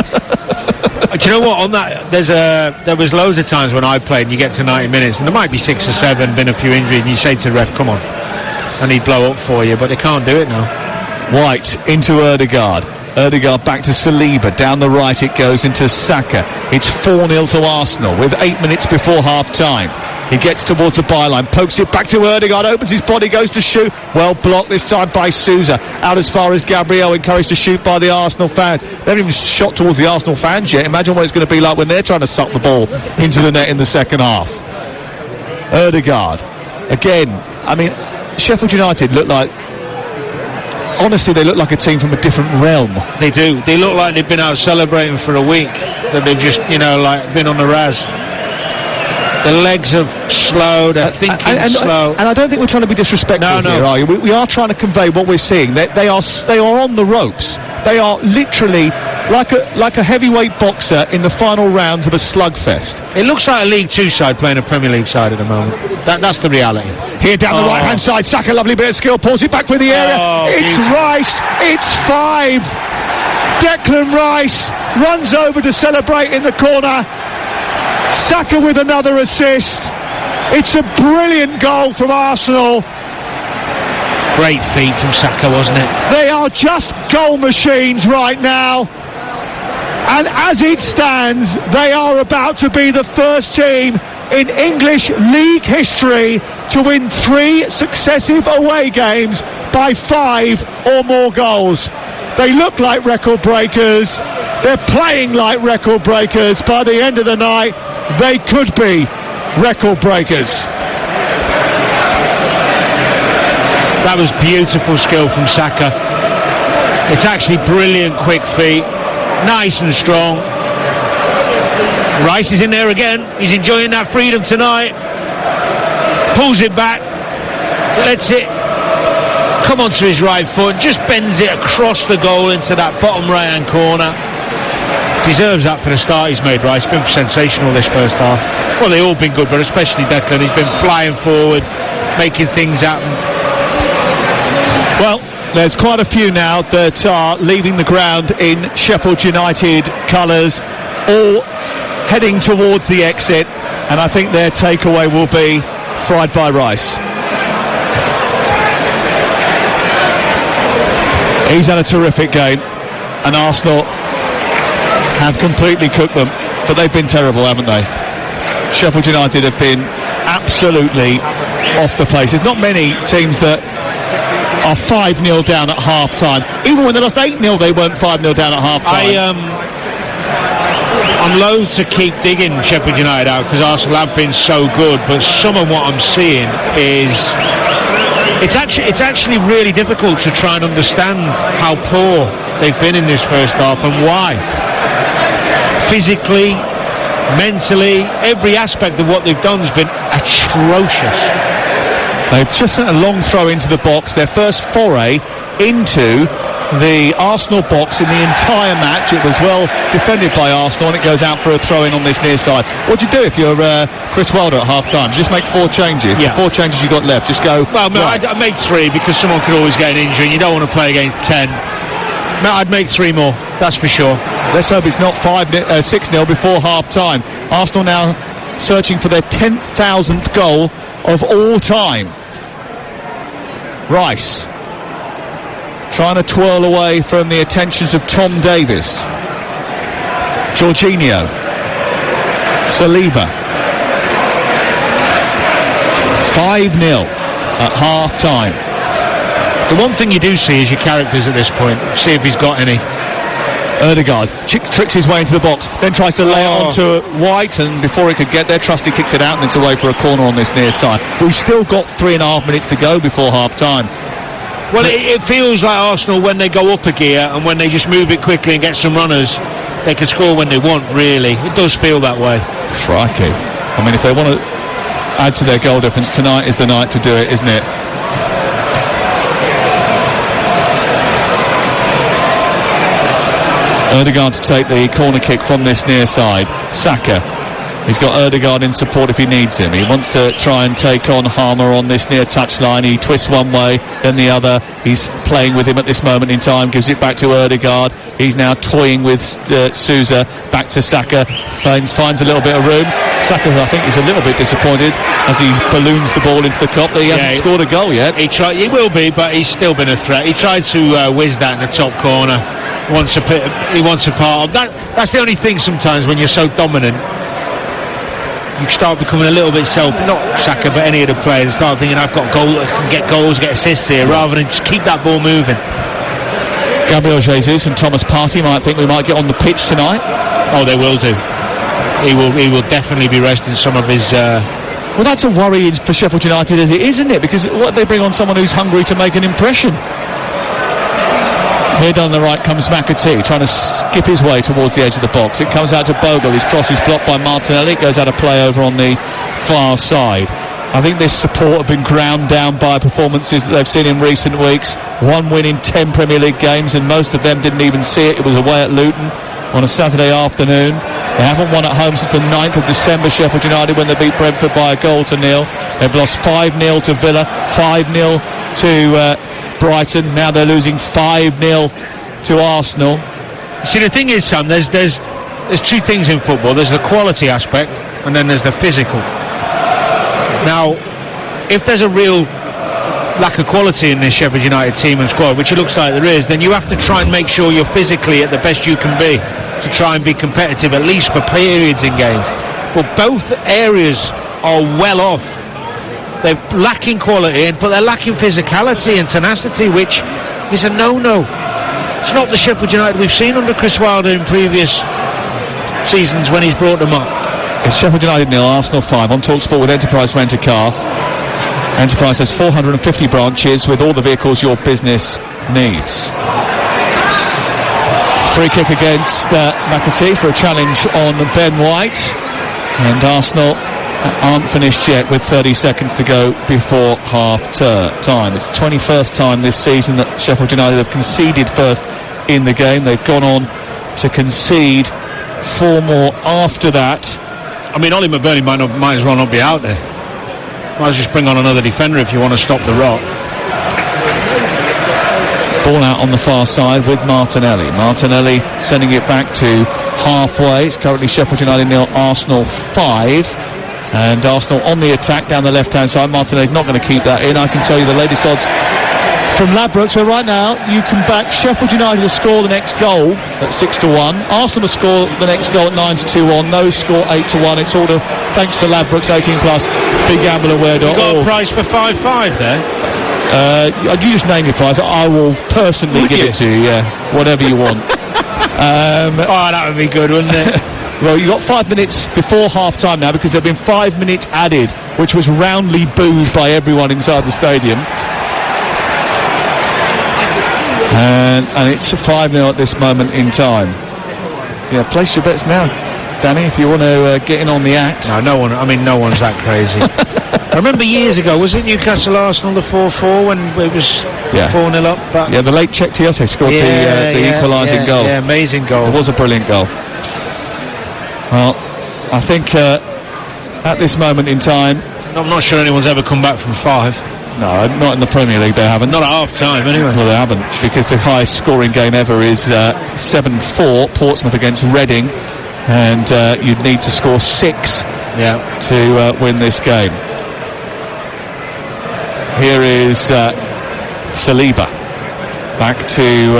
Do you know what? On that, there was loads of times when I played, and you get to 90 minutes, and there might be 6 or 7, been a few injuries, and you say to the ref, "Come on," and he'd blow up for you, but they can't do it now. White into Ødegaard. Ødegaard back to Saliba. Down the right it goes into Saka. It's 4-0 to Arsenal with 8 minutes before half-time. He gets towards the byline, pokes it back to Ødegaard, opens his body, goes to shoot. Well blocked this time by Sousa. Out as far as Gabriel, encouraged to shoot by the Arsenal fans. They haven't even shot towards the Arsenal fans yet. Imagine what it's going to be like when they're trying to suck the ball into the net in the second half. Ødegaard. Again, I mean, Sheffield United look like... Honestly, they look like a team from a different realm. They do. They look like they've been out celebrating for a week. That they've just, like been on the raz. The legs have slowed, they're thinking slow. And I don't think we're trying to be disrespectful here, are you? We are trying to convey what we're seeing. They are on the ropes. They are literally like a heavyweight boxer in the final rounds of a slugfest. It looks like a League Two side playing a Premier League side at the moment. That's the reality. Here down the right-hand side, Saka, lovely bit of skill, pulls it back for the area. It's beautiful. Rice, it's 5. Declan Rice runs over to celebrate in the corner. Saka with another assist. It's a brilliant goal from Arsenal. Great feat from Saka, wasn't it? They are just goal machines right now. And as it stands, they are about to be the first team in English league history to win 3 successive away games by 5 or more goals. They look like record breakers. They're playing like record breakers. By the end of the night, they could be record breakers. That was beautiful skill from Saka. It's actually brilliant quick feet, nice and strong. Rice is in there again. He's enjoying that freedom tonight. Pulls it back, lets it come onto his right foot, just bends it across the goal into that bottom right hand corner. Deserves that for the start he's made, Rice. Been sensational this first half. Well, they've all been good, but especially Declan. He's been flying forward, making things happen. Well, there's quite a few now that are leaving the ground in Sheffield United colours, all heading towards the exit, and I think their takeaway will be fried by rice. He's had a terrific game, and Arsenal have completely cooked them, but they've been terrible, haven't they? Sheffield United have been absolutely off the place. There's not many teams that are 5-0 down at half-time. Even when they lost 8-0, they weren't 5-0 down at half-time. I'm loath to keep digging Sheffield United out because Arsenal have been so good, but some of what I'm seeing is it's actually really difficult to try and understand how poor they've been in this first half and why. Physically, mentally, every aspect of what they've done has been atrocious. They've just sent a long throw into the box, their first foray into the Arsenal box in the entire match. It was well defended by Arsenal, and it goes out for a throw-in on this near side. What do you do if you're Chris Wilder at half-time? Just make 4 changes. Yeah. The 4 changes you got left, just go... Well, no, right. I make 3 because someone could always get an injury, and you don't want to play against 10. I'd make 3 more, that's for sure. Let's hope it's not 6-0 before half-time. Arsenal now searching for their 10,000th goal of all time. Rice trying to twirl away from the attentions of Tom Davis. Jorginho. Saliba. 5-0 at half-time. The one thing you do see is your characters at this point. See if he's got any. Ødegaard tricks his way into the box, then tries to lay it onto White, and before he could get there, Trusty kicked it out and it's away for a corner on this near side. We've still got 3.5 minutes to go before half-time. Well, it feels like Arsenal, when they go up a gear and when they just move it quickly and get some runners, they can score when they want, really. It does feel that way. Crikey. I mean, if they want to add to their goal difference, tonight is the night to do it, isn't it? Ødegaard to take the corner kick from this near side. Saka. He's got Ødegaard in support if he needs him. He wants to try and take on Harmer on this near touchline. He twists one way, then the other. He's playing with him at this moment in time. Gives it back to Ødegaard. He's now toying with Sousa. Back to Saka. Finds a little bit of room. Saka, I think, is a little bit disappointed as he balloons the ball into the cop. He hasn't scored a goal yet. He will be, but he's still been a threat. He tried to whiz that in the top corner. He wants a part of that. That's the only thing sometimes when you're so dominant. You start becoming a little bit not Saka, but any of the players start thinking, I've got goals, I can get goals, get assists here, rather than just keep that ball moving. Gabriel Jesus and Thomas Partey might think we might get on the pitch tonight. Oh, they will do. He will definitely be resting some of his... Well, that's a worry for Sheffield United as it is, isn't it? Because what they bring on someone who's hungry to make an impression. Here down the right comes McAtee, trying to skip his way towards the edge of the box. It comes out to Bogle. His cross is blocked by Martinelli. It goes out of play over on the far side. I think this support have been ground down by performances that they've seen in recent weeks. 1 win in 10 Premier League games, and most of them didn't even see it. It was away at Luton on a Saturday afternoon. They haven't won at home since the 9th of December, Sheffield United, when they beat Brentford by 1-0. They've lost 5-0 to Villa, 5-0 to... Brighton. Now they're losing 5-0 to Arsenal. See, the thing is, Sam, there's 2 things in football. There's the quality aspect and then there's the physical. Now, if there's a real lack of quality in this Sheffield United team and squad, which it looks like there is, then you have to try and make sure you're physically at the best you can be to try and be competitive, at least for periods in game. But both areas are well off. They're lacking quality, but they're lacking physicality and tenacity, which is a no-no. It's not the Sheffield United we've seen under Chris Wilder in previous seasons when he's brought them up. It's Sheffield United 0, Arsenal 5 on TalkSport with Enterprise Rent a Car. Enterprise has 450 branches with all the vehicles your business needs. Free kick against McAtee for a challenge on Ben White, and Arsenal aren't finished yet with 30 seconds to go before half-time. It's the 21st time this season that Sheffield United have conceded first in the game. They've gone on to concede 4 more after that. I mean, Ollie McBurney might as well not be out there. Might as well just bring on another defender if you want to stop the rot. Ball out on the far side with Martinelli. Martinelli sending it back to halfway. It's currently Sheffield United 0, Arsenal 5. And Arsenal on the attack down the left-hand side. Martinelli's not going to keep that in. I can tell you the latest odds from Ladbrokes, where right now you can back Sheffield United to score the next goal at 6-1. Arsenal to score the next goal at 9-2 on. Those score 8-1. It's all thanks to Ladbrokes 18+. BigGambleAware.org. You got a price for 5-5 there? You just name your price. I will personally give it to you. Yeah, whatever you want. That would be good, wouldn't it? Well, you've got 5 minutes before half-time now, because there have been 5 minutes added, which was roundly booed by everyone inside the stadium. And it's 5-0 at this moment in time. Yeah, place your bets now, Danny, if you want to get in on the act. No one's that crazy. I remember years ago, was it Newcastle Arsenal, the 4-4, when it was 4-0 up? Yeah, the late Czech Tiose scored the equalising goal. Yeah, amazing goal. It was a brilliant goal. Well, I think at this moment in time... I'm not sure anyone's ever come back from 5. No, not in the Premier League they haven't. Not at half-time, anyway. Well, they haven't, because the highest scoring game ever is 7-4, Portsmouth against Reading, and you'd need to score 6 to win this game. Here is Saliba back to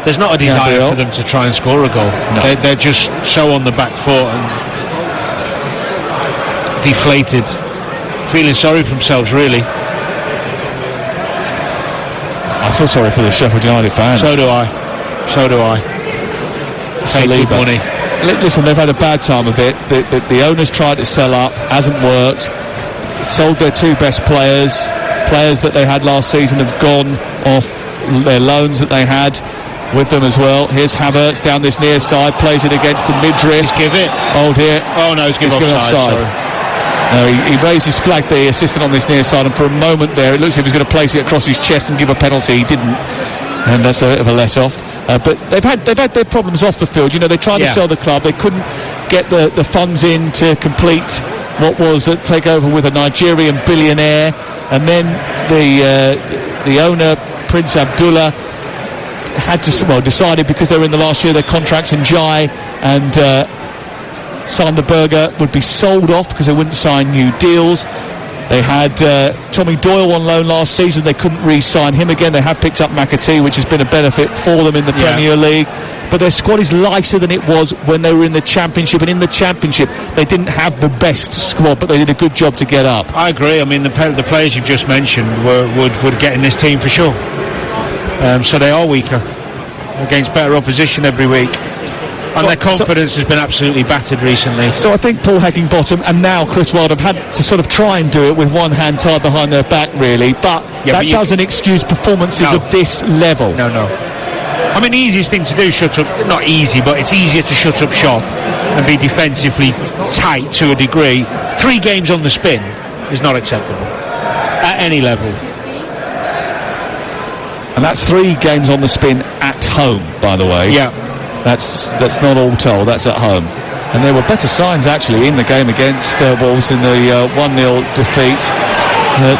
there's not a desire for them to try and score a goal. No. They're just so on the back foot and deflated, feeling sorry for themselves, really. I feel sorry for the Sheffield United fans. So do I. Saliba. Money. Listen, they've had a bad time of it. The owners tried to sell up, hasn't worked. Sold their 2 best players that they had last season have gone off their loans that they had with them as well. Here's Havertz down this near side, plays it against the midriff. Give it. Oh dear. Oh no, he's given offside. No, he raised his flag, the assistant on this near side, and for a moment there it looks like he was going to place it across his chest and give a penalty. He didn't, and that's a bit of a let off. But they've had their problems off the field. You know, they tried to sell the club, they couldn't get the funds in to complete what was a takeover with a Nigerian billionaire, and then the owner, Prince Abdullah, had to decided, because they were in the last year of their contracts, and Jai and Sander Berger would be sold off because they wouldn't sign new deals. They had Tommy Doyle on loan last season. They couldn't re-sign him again. They have picked up McAtee, which has been a benefit for them in the Premier League. But their squad is lighter than it was when they were in the Championship. And in the Championship, they didn't have the best squad, but they did a good job to get up. I agree. I mean, the players you've just mentioned would get in this team for sure. So they are weaker against better opposition every week. And their confidence has been absolutely battered recently. So I think Paul Heckingbottom and now Chris Wilde have had to sort of try and do it with one hand tied behind their back, really. But that doesn't excuse performances of this level. No. I mean, the easiest thing to do, not easy, but it's easier to shut up shop and be defensively tight to a degree. 3 games on the spin is not acceptable at any level. And that's 3 games on the spin at home, by the way. Yeah. That's not all told, that's at home. And there were better signs actually in the game against Wolves in the 1-0 defeat.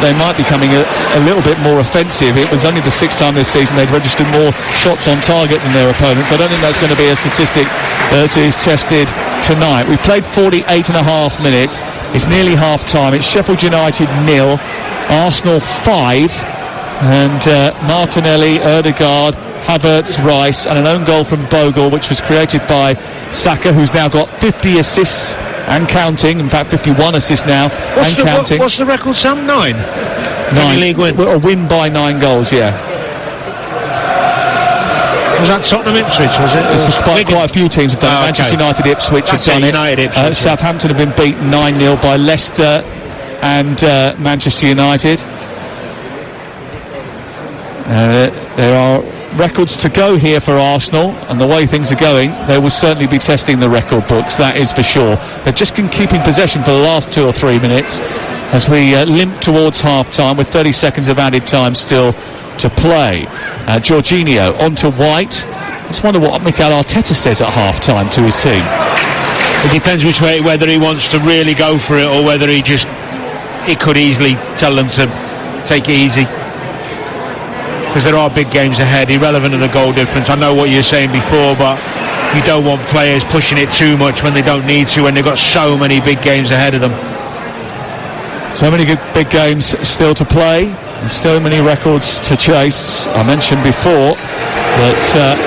They might be coming a little bit more offensive. It was only the 6th time this season they've registered more shots on target than their opponents. I don't think that's going to be a statistic that is tested tonight. We've played 48.5 minutes. It's nearly half time. It's Sheffield United 0, Arsenal 5, and Martinelli, Ødegaard, Havertz, Rice, and an own goal from Bogle, which was created by Saka, who's now got 50 assists and counting. In fact, 51 assists now and counting. What's the record, Sam? 9? 9 league win. A win by 9 goals, yeah. Was that Tottenham Ipswich, was it? It's quite a few teams have done it. Manchester United, Ipswich have done it. Southampton have been beaten 9-0 by Leicester and Manchester United. There are records to go here for Arsenal, and the way things are going, they will certainly be testing the record books, that is for sure. They've just been keeping possession for the last 2 or 3 minutes as we limp towards half-time with 30 seconds of added time still to play. Jorginho onto White. Let's wonder what Mikel Arteta says at half-time to his team. It depends which way, whether he wants to really go for it or whether he could easily tell them to take it easy. Because there are big games ahead, irrelevant of the goal difference. I know what you're saying before, but you don't want players pushing it too much when they don't need to, when they've got so many big games ahead of them. So many good big games still to play, and so many records to chase. I mentioned before that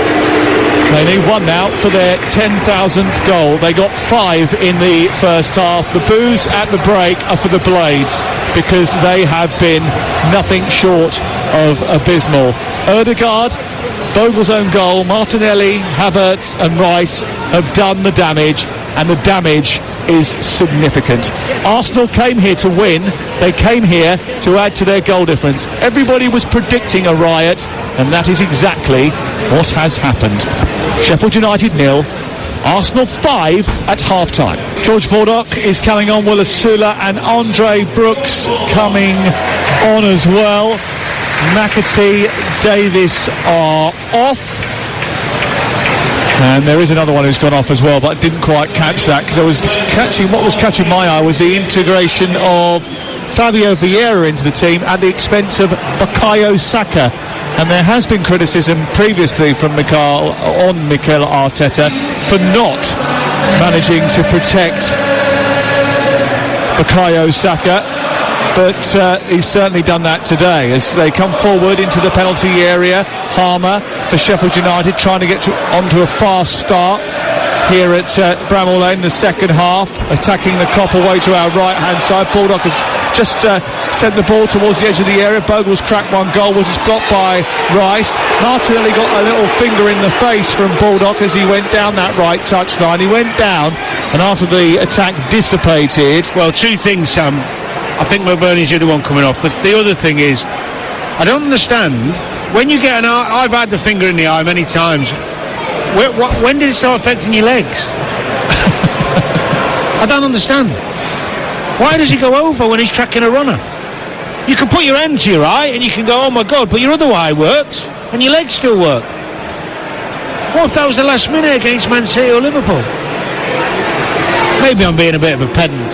they need 1 now for their 10,000th goal. They got 5 in the first half. The boos at the break are for the Blades, because they have been nothing short of abysmal. Ødegaard, Bogle's own goal, Martinelli, Havertz and Rice have done the damage, and the damage is significant. Arsenal came here to win. They came here to add to their goal difference. Everybody was predicting a riot, and that is exactly what has happened. Sheffield United 0, Arsenal 5 at half-time. George Vordock is coming on, Willis Sula and Andre Brooks coming on as well. McAtee, Davis are off. And there is another one who's gone off as well, but I didn't quite catch that because what was catching my eye was the integration of Fabio Vieira into the team at the expense of Bukayo Saka. And there has been criticism previously from Mikel Arteta for not managing to protect Bukayo Saka, but he's certainly done that today as they come forward into the penalty area. Harmer for Sheffield United trying to get onto a fast start here at Bramall Lane in the second half, attacking the Kop away to our right hand side. Baldock has just sent the ball towards the edge of the area. Bogle's cracked one goal, which is blocked by Rice. Martinelli got a little finger in the face from Baldock as he went down that right touchline. He went down, and after the attack dissipated... Well, two things, Sam. I think McBurney's the other one coming off. But the other thing is, I don't understand, when you get an eye... I've had the finger in the eye many times. When did it start affecting your legs? I don't understand. Why does he go over when he's tracking a runner? You can put your hand to your eye and you can go, oh my God, but your other eye works and your legs still work. What if that was the last minute against Man City or Liverpool? Maybe I'm being a bit of a pedant.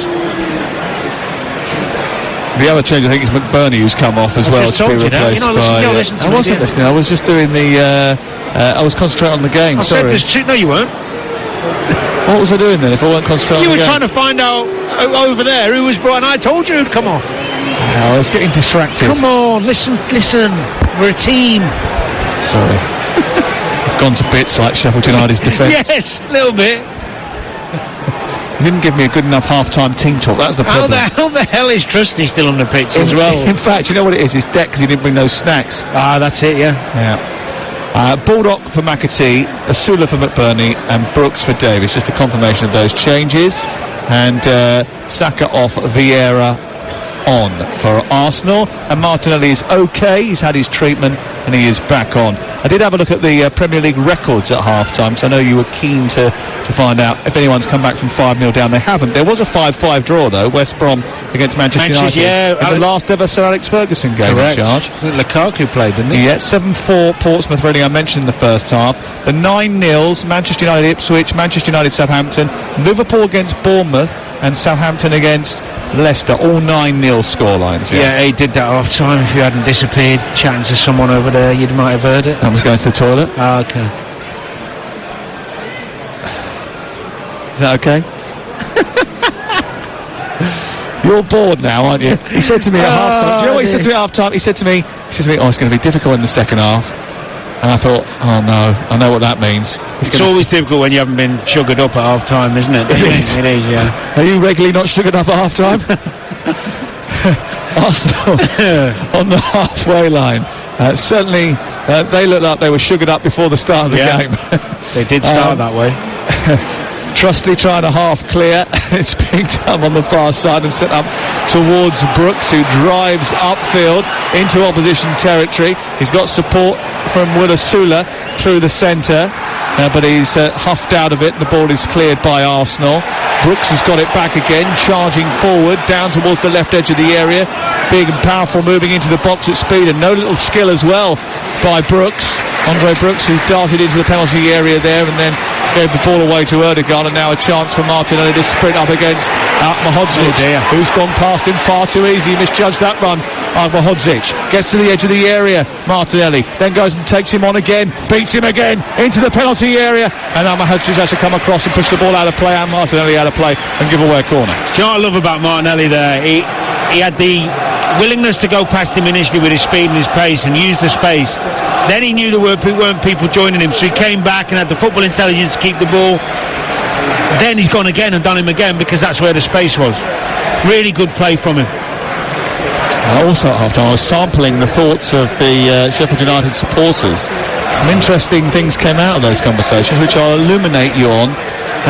The other change, I think, is McBurney, who's come off as well to be replaced by... I wasn't listening. I was just doing the... I was concentrating on the game. I said there's two. No, you weren't. What was I doing then if I weren't concentrating on the game? You were trying to find out over there who was brought, and I told you who'd come off. I was getting distracted. Come on, listen. We're a team. Sorry. I've gone to bits like Sheffield United's defence. Yes, a little bit. He didn't give me a good enough half-time team talk. That's the problem. How the hell is Trusty still on the pitch as well? In fact, you know what it is? It's debt because he didn't bring those snacks. Ah, that's it, yeah. Baldock for McAtee, Asula for McBurney, and Brooks for Davis. Just a confirmation of those changes. And Saka off, Vieira on for Arsenal. And Martinelli is okay. He's had his treatment and he is back on. I did have a look at the Premier League records at half-time, so I know you were keen to find out if anyone's come back from 5-0 down. They haven't. There was a 5-5 draw, though, West Brom against Manchester United. Yeah, in the last ever Sir Alex Ferguson game in charge. Lukaku played, didn't he? Yeah, 7-4 Portsmouth Reading, I mentioned in the first half. The 9-0s, Manchester United Ipswich, Manchester United Southampton, Liverpool against Bournemouth, and Southampton against Leicester, all 9-0 scorelines. Yeah, he did that off time. If you hadn't disappeared, chatting to someone over there, you might have heard it. I was going to the toilet. Ah, okay. Is that okay? You're bored now, aren't you? He said to me at half-time. Do you know what he said to me at half-time? He said to me, oh, it's going to be difficult in the second half. And I thought, oh no, I know what that means. It's always difficult when you haven't been sugared up at half-time, isn't it? It is, yeah. Are you regularly not sugared up at half-time? Arsenal on the halfway line. Certainly, they looked like they were sugared up before the start of the game. They did start that way. Trusty trying to half clear. It's picked up on the far side and sent up towards Brooks, who drives upfield into opposition territory. He's got support from Asula through the centre, but he's huffed out of it. The ball is cleared by Arsenal. Brooks has got it back again, charging forward down towards the left edge of the area. Big and powerful, moving into the box at speed, and no little skill as well by Brooks. Andre Brooks, who darted into the penalty area there and then gave the ball away to Erdogan, and now a chance for Martinelli to sprint up against Mahodzic, who's gone past him far too easily. He misjudged that run. Mahodzic gets to the edge of the area. Martinelli then goes and takes him on again, beats him again into the penalty area, and now Mahodzic has to come across and push the ball out of play, and Martinelli out of play and give away a corner. Do you know what I love about Martinelli there? He had the willingness to go past him initially with his speed and his pace and use the space. Then he knew there weren't people joining him, so he came back and had the football intelligence to keep the ball. Then he's gone again and done him again because that's where the space was. Really good play from him. Also at half-time, I was sampling the thoughts of the Sheffield United supporters. Some interesting things came out of those conversations, which I'll illuminate you on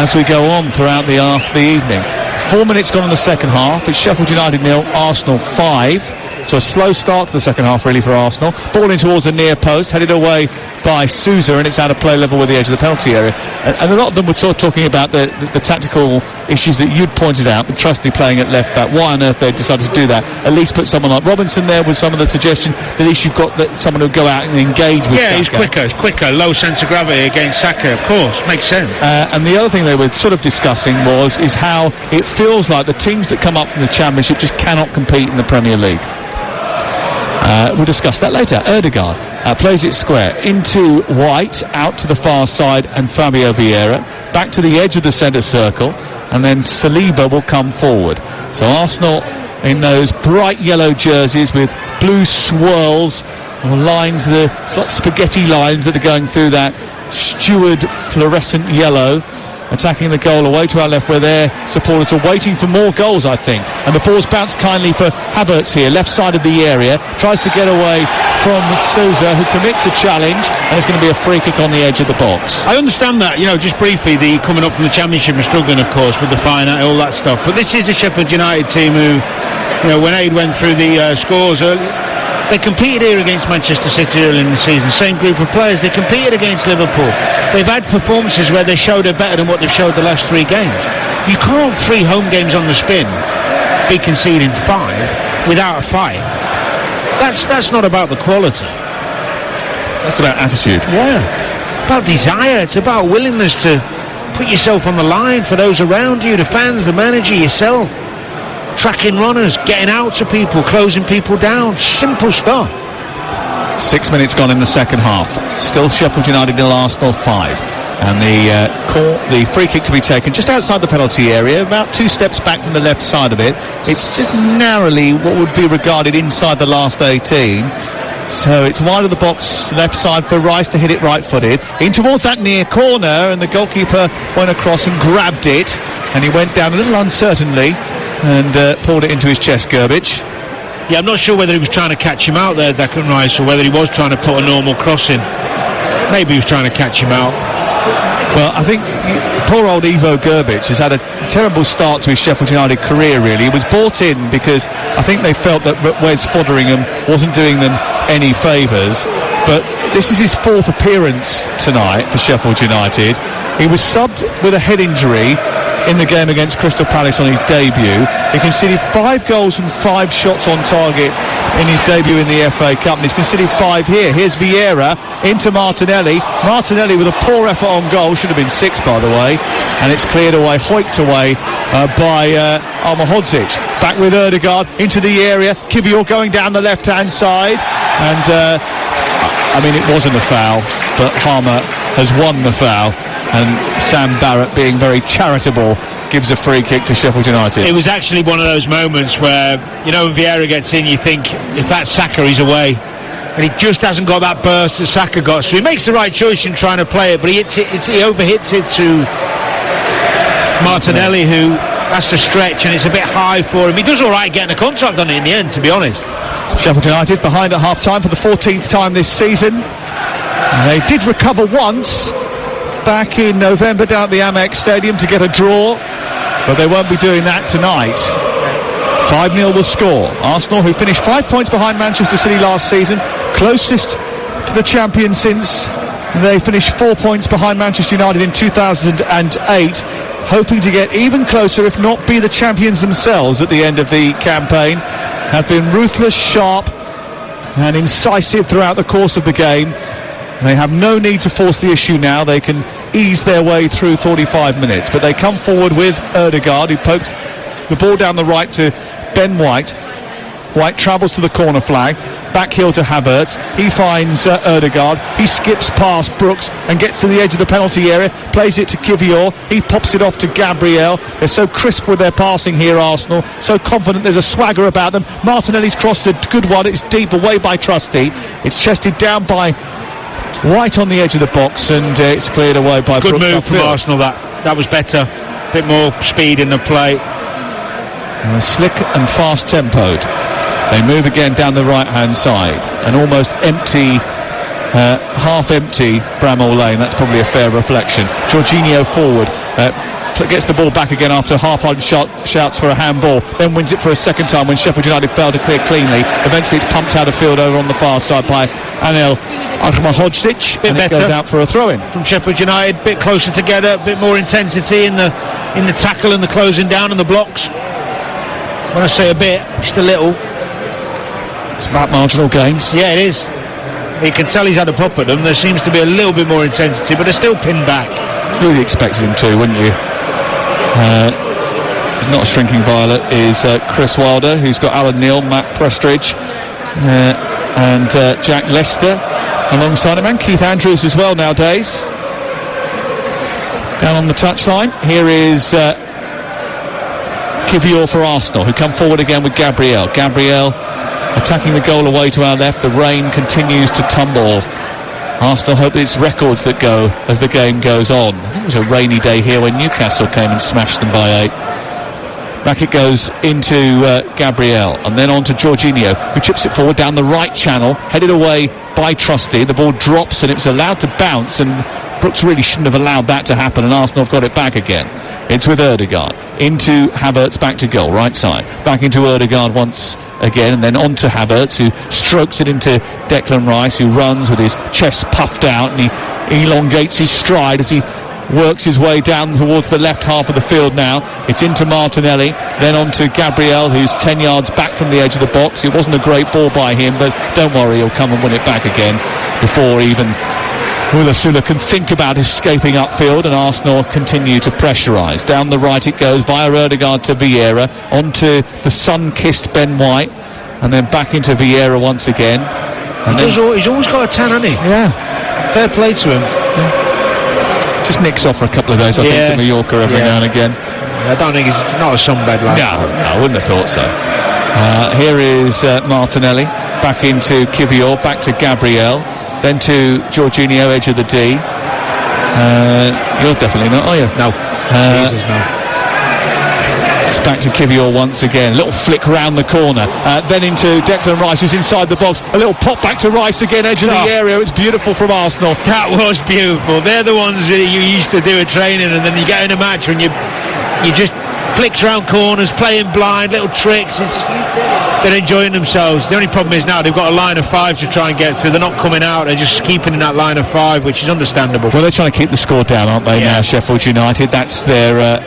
as we go on throughout the evening. 4 minutes gone in the second half. It's Sheffield United 0, Arsenal 5. So a slow start to the second half really for Arsenal. Ball in towards the near post, headed away by Sousa, and it's out of play level with the edge of the penalty area. And a lot of them were sort of talking about the tactical issues that you'd pointed out, the Trusty playing at left back. Why on earth they decided to do that? At least put someone like Robinson there with some of the suggestion that at least you've got someone who'll go out and engage with Saka. He's quicker, low sense of gravity against Saka, of course, makes sense. And the other thing they were sort of discussing is how it feels like the teams that come up from the Championship just cannot compete in the Premier League. We'll discuss that later. Ødegaard plays it square into White, out to the far side, and Fabio Vieira back to the edge of the centre circle, and then Saliba will come forward. So Arsenal in those bright yellow jerseys with blue swirls or lines, it's like spaghetti lines that are going through that steward fluorescent yellow, attacking the goal away to our left, where their supporters are waiting for more goals, I think. And the ball's bounced kindly for Havertz here, left side of the area, tries to get away from Sousa, who commits a challenge, and it's going to be a free kick on the edge of the box. I understand that, just briefly, the coming up from the Championship and struggling, of course, with the fine, all that stuff. But this is a Sheffield United team who, when Aid went through the scores early, they competed here against Manchester City early in the season, same group of players. They competed against Liverpool. They've had performances where they showed it better than what they've showed the last 3 games. You can't 3 home games on the spin be conceding 5 without a fight. That's not about the quality. That's about attitude. Yeah, about desire. It's about willingness to put yourself on the line for those around you, the fans, the manager, yourself. Tracking runners, getting out to people, closing people down. Simple stuff. 6 minutes gone in the second half. Still Sheffield United nil, Arsenal 5. And the free kick to be taken just outside the penalty area, about 2 steps back from the left side of it. It's just narrowly what would be regarded inside the last 18. So it's wide of the box, left side for Rice to hit it right-footed. In towards that near corner, and the goalkeeper went across and grabbed it. And he went down a little uncertainly and pulled it into his chest, Gerbich. Yeah, I'm not sure whether he was trying to catch him out there, Declan Rice, or whether he was trying to put a normal cross in. Maybe he was trying to catch him out. Well, I think poor old Ivo Gerbich has had a terrible start to his Sheffield United career, really. He was bought in because I think they felt that Wes Foderingham wasn't doing them any favours. But this is his 4th appearance tonight for Sheffield United. He was subbed with a head injury in the game against Crystal Palace on his debut. He conceded 5 goals from 5 shots on target in his debut in the FA Cup, and he's conceded 5 here. Here's Vieira into Martinelli. Martinelli with a poor effort on goal, should have been 6 by the way, and it's cleared away, hoiked away by Armahodzic. Back with Ødegaard into the area. Kivior going down the left hand side, and it wasn't a foul, but Harmer has won the foul, and Sam Barrett, being very charitable, gives a free kick to Sheffield United. It was actually one of those moments where, when Vieira gets in, you think, if that's Saka, he's away. And he just hasn't got that burst that Saka got. So he makes the right choice in trying to play it, but he overhits it to Martinelli, who has to stretch, and it's a bit high for him. He does all right getting a contract on it in the end, to be honest. Sheffield United behind at half-time for the 14th time this season. They did recover once back in November down at the Amex Stadium to get a draw, but they won't be doing that tonight. 5-0 will score. Arsenal, who finished 5 points behind Manchester City last season, closest to the champions since they finished 4 points behind Manchester United in 2008, hoping to get even closer, if not be the champions themselves at the end of the campaign. Have been ruthless, sharp and incisive throughout the course of the game. They have no need to force the issue now. They can ease their way through 45 minutes. But they come forward with Ødegaard, who pokes the ball down the right to Ben White. White travels to the corner flag. Back heel to Havertz. He finds Ødegaard. He skips past Brooks and gets to the edge of the penalty area. Plays it to Kivior. He pops it off to Gabriel. They're so crisp with their passing here, Arsenal. So confident. There's a swagger about them. Martinelli's crossed a good one. It's deep away by Trusty. It's chested down by White on the edge of the box, and it's cleared away by Good Brooks. Good move from Arsenal. That was better. A bit more speed in the play. Slick and fast tempoed. They move again down the right hand side. An almost empty, half empty Bramall Lane. That's probably a fair reflection. Jorginho forward. Gets the ball back again after half-hearted shouts for a handball, then wins it for a second time when Sheffield United failed to clear cleanly. Eventually it's pumped out of field over on the far side by Anel Ahmedhodzic, Bit and it better. goes out for a throw-in. From Sheffield United, bit closer together, a bit more intensity in the tackle and the closing down and the blocks. When I say a bit, just a little. It's about marginal gains. Yeah, it is. You can tell he's had a pop at them. There seems to be a little bit more intensity, but they're still pinned back. Really expected him to, wouldn't you? He's not a shrinking violet, is Chris Wilder, who's got Alan Neal, Matt Prestridge, and Jack Lester alongside him, and Keith Andrews as well nowadays. Down on the touchline, here is Kivior for Arsenal, who come forward again with Gabriel. Gabriel attacking the goal away to our left. The rain continues to tumble. Arsenal hope it's records that go as the game goes on. I think it was a rainy day here when Newcastle came and smashed them by 8. Back it goes into Gabriel, and then on to Jorginho, who chips it forward down the right channel, headed away by Trusty. The ball drops and it was allowed to bounce, and Brooks really shouldn't have allowed that to happen, and Arsenal have got it back again. It's with Ødegaard, into Havertz, back to goal, right side, back into Ødegaard once again, and then on to Havertz, who strokes it into Declan Rice, who runs with his chest puffed out, and he elongates his stride as he works his way down towards the left half of the field now. It's into Martinelli, then on to Gabriel, who's 10 yards back from the edge of the box. It wasn't a great ball by him, but don't worry, he'll come and win it back again before even Ulasula can think about escaping upfield, and Arsenal continue to pressurise. Down the right it goes via Ødegaard to Vieira, onto the sun-kissed Ben White, and then back into Vieira once again. And He's always got a 10, hasn't he? Yeah. Fair play to him. Just nicks off for a couple of days, I think, to Mallorca every now and again. I don't think he's not a sunbed lad. No, I wouldn't have thought so. Here is Martinelli, back into Kivior, back to Gabriel, then to Jorginho, edge of the D. You're definitely not, are you? No. Jesus, no. It's back to Kivior once again. Little flick round the corner. Then into Declan Rice, who's inside the box. A little pop back to Rice again, edge of the area. It's beautiful from Arsenal. That was beautiful. They're the ones that you used to do at training, and then you get in a match when you just flicks round corners, playing blind, little tricks. They're enjoying themselves. The only problem is now they've got a line of 5 to try and get through. They're not coming out. They're just keeping in that line of 5, which is understandable. Well, they're trying to keep the score down, aren't they, now, Sheffield United? That's their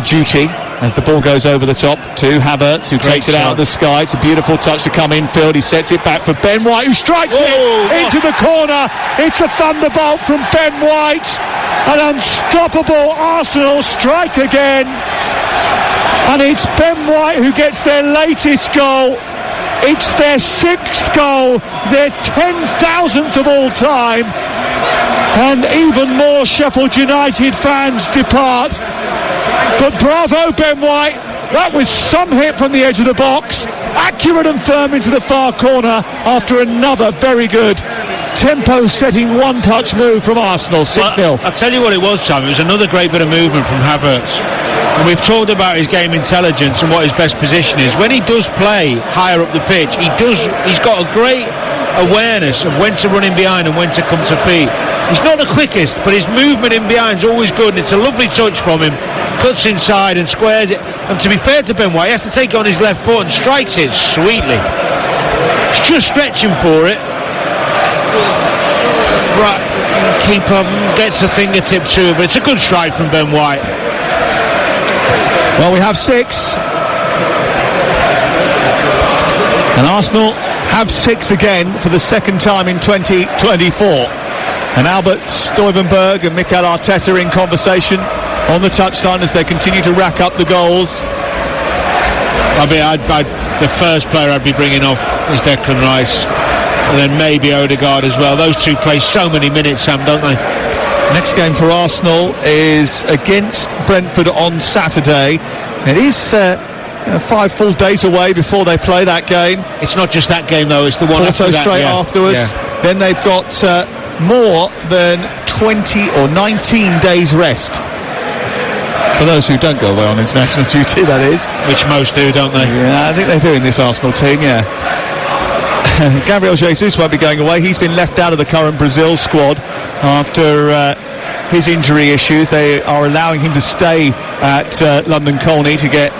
duty. As the ball goes over the top to Havertz, who takes it out of the sky. It's a beautiful touch to come infield. He sets it back for Ben White, who strikes it into the corner. It's a thunderbolt from Ben White. An unstoppable Arsenal strike again. And it's Ben White who gets their latest goal. It's their 6th goal, their 10,000th of all time. And even more Sheffield United fans depart. But bravo, Ben White. That was some hit from the edge of the box. Accurate and firm into the far corner after another very good tempo-setting one-touch move from Arsenal. 6-0. I'll tell you what it was, Tom. It was another great bit of movement from Havertz. And we've talked about his game intelligence and what his best position is. When he does play higher up the pitch, he's got a great awareness of when to run in behind and when to come to feet. He's not the quickest, but his movement in behind is always good, and it's a lovely touch from him. Cuts inside and squares it. And to be fair to Ben White, he has to take it on his left foot and strikes it sweetly. It's just stretching for it. Right, keeper gets a fingertip to it, but it's a good strike from Ben White. Well, we have 6. And Arsenal have 6 again for the second time in 2024. And Albert Stuyvenberg and Mikel Arteta in conversation on the touchline as they continue to rack up the goals. The first player I'd be bringing off is Declan Rice, and then maybe Ødegaard as well. Those two play so many minutes, Sam, don't they? Next game for Arsenal is against Brentford on Saturday. It is 5 full days away before they play that game. It's not just that game though, it's the one after that, straight afterwards. Yeah. Then they've got more than 20 or 19 days rest. For those who don't go away on international duty, that is. Which most do, don't they? Yeah, I think they do in this Arsenal team, yeah. Gabriel Jesus won't be going away. He's been left out of the current Brazil squad after his injury issues. They are allowing him to stay at London Colney to get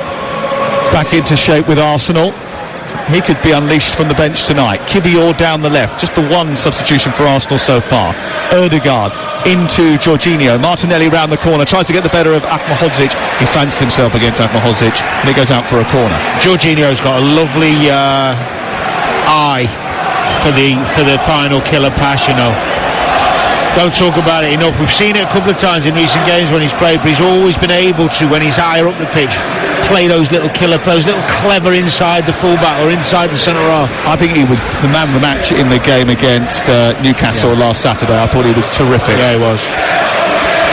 back into shape with Arsenal. he could be unleashed from the bench tonight. Kivior down the left, just the one substitution for Arsenal so far. Ødegaard into Jorginho. Martinelli round the corner, tries to get the better of Ahmedhodzic. He fancies himself against Ahmedhodzic, and he goes out for a corner. Jorginho's got a lovely eye for the final killer pass, you know. Don't talk about it enough. We've seen it a couple of times in recent games when he's played, but he's always been able to, when he's higher up the pitch, play those little killer plays, little clever inside the fullback or inside the centre half. I think he was the man of the match in the game against Newcastle last Saturday. I thought he was terrific. Yeah, he was.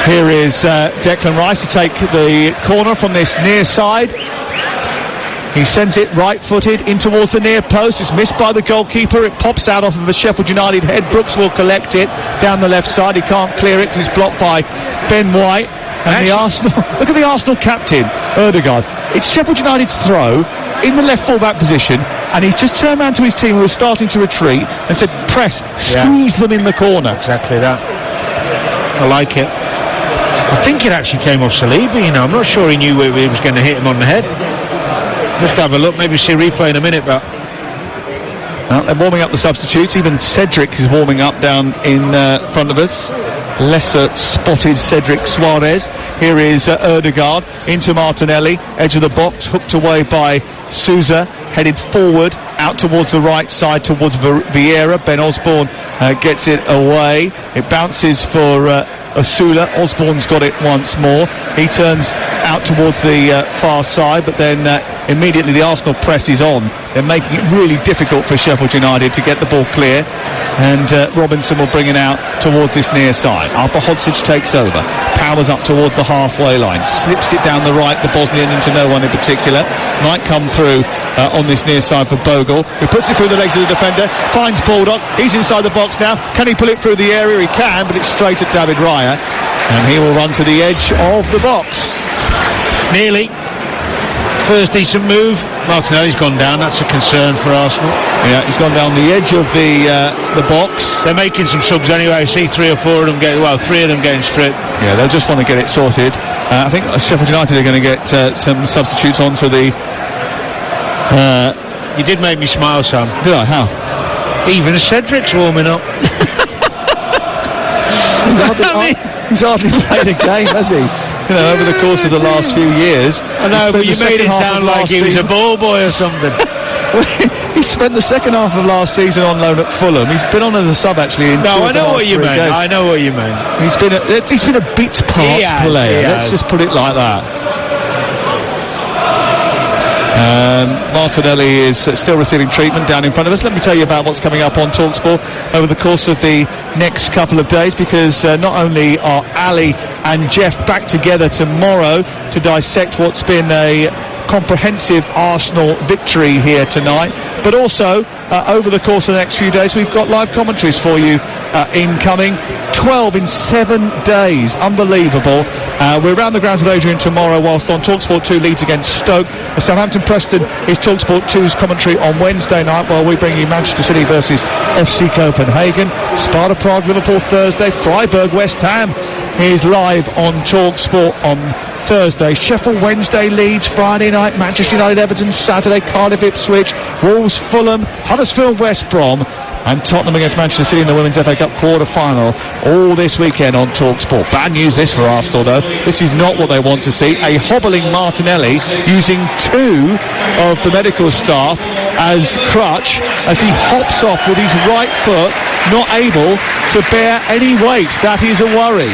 Here is Declan Rice to take the corner from this near side. He sends it right-footed in towards the near post. It's missed by the goalkeeper. It pops out off of a Sheffield United head. Brooks will collect it down the left side. He can't clear it because it's blocked by Ben White. And the Arsenal, look at the Arsenal captain, Ødegaard. It's Sheffield United's throw in the left full-back position, and he's just turned around to his team who are starting to retreat and said, press, squeeze them in the corner. Exactly that. I like it. I think it actually came off Saliba, you know. I'm not sure he knew he was going to hit him on the head. Just have a look, maybe see a replay in a minute, but... They're warming up the substitutes. Even Cedric is warming up down in front of us. Lesser spotted Cedric Suarez. Here is Ødegaard into Martinelli, edge of the box, hooked away by Sousa, headed forward out towards the right side towards Vieira. Ben Osborne gets it away. It bounces for Osula. Osborne's got it once more. He turns out towards the far side, but then immediately the Arsenal press is on. They're making it really difficult for Sheffield United to get the ball clear, and Robinson will bring it out towards this near side. Ahmedhodzic takes over, powers up towards the halfway line, slips it down the right, the Bosnian into no one in particular. Might come through on this near side for Bogle, who puts it through the legs of the defender, finds Baldock. He's inside the box now. Can he pull it through the area? He can, but it's straight at David Raya, and he will run to the edge of the box. Nearly. First decent move. Martinelli's gone down. That's a concern for Arsenal. Yeah, he's gone down the edge of the box. They're making some subs anyway. I see three of them getting stripped. Yeah, they'll just want to get it sorted. I think Sheffield United are going to get some substitutes onto the... You did make me smile, Sam. Did I? How? Even Cedric's warming up. He's hardly played a game, has he? You know, over the course of the last few years. I know, but you made it sound like he was a ball boy or something. He spent the second half of last season on loan at Fulham. He's been on as a sub actually in I know what you mean. I know what you mean. He's been a bit part player. Let's just put it like that. Martinelli is still receiving treatment down in front of us. Let me tell you about what's coming up on TalkSport over the course of the next couple of days, because not only are Ali and Jeff back together tomorrow to dissect what's been a comprehensive Arsenal victory here tonight, but also over the course of the next few days we've got live commentaries for you incoming. 12 in 7 days, unbelievable. We're around the grounds of Adrian tomorrow, whilst on TalkSport 2 Leeds against Stoke. Southampton Preston is TalkSport 2's commentary on Wednesday night, while we bring you Manchester City versus FC Copenhagen. Sparta Prague Liverpool Thursday. Freiburg West Ham is live on TalkSport on Thursday. Sheffield Wednesday, Leeds Friday night, Manchester United Everton Saturday, Cardiff Ipswich, Wolves Fulham, Huddersfield West Brom, and Tottenham against Manchester City in the Women's FA Cup quarter-final all this weekend on TalkSport. Bad news this for Arsenal though. This is not what they want to see. A hobbling Martinelli using two of the medical staff as crutch as he hops off with his right foot, not able to bear any weight. That is a worry.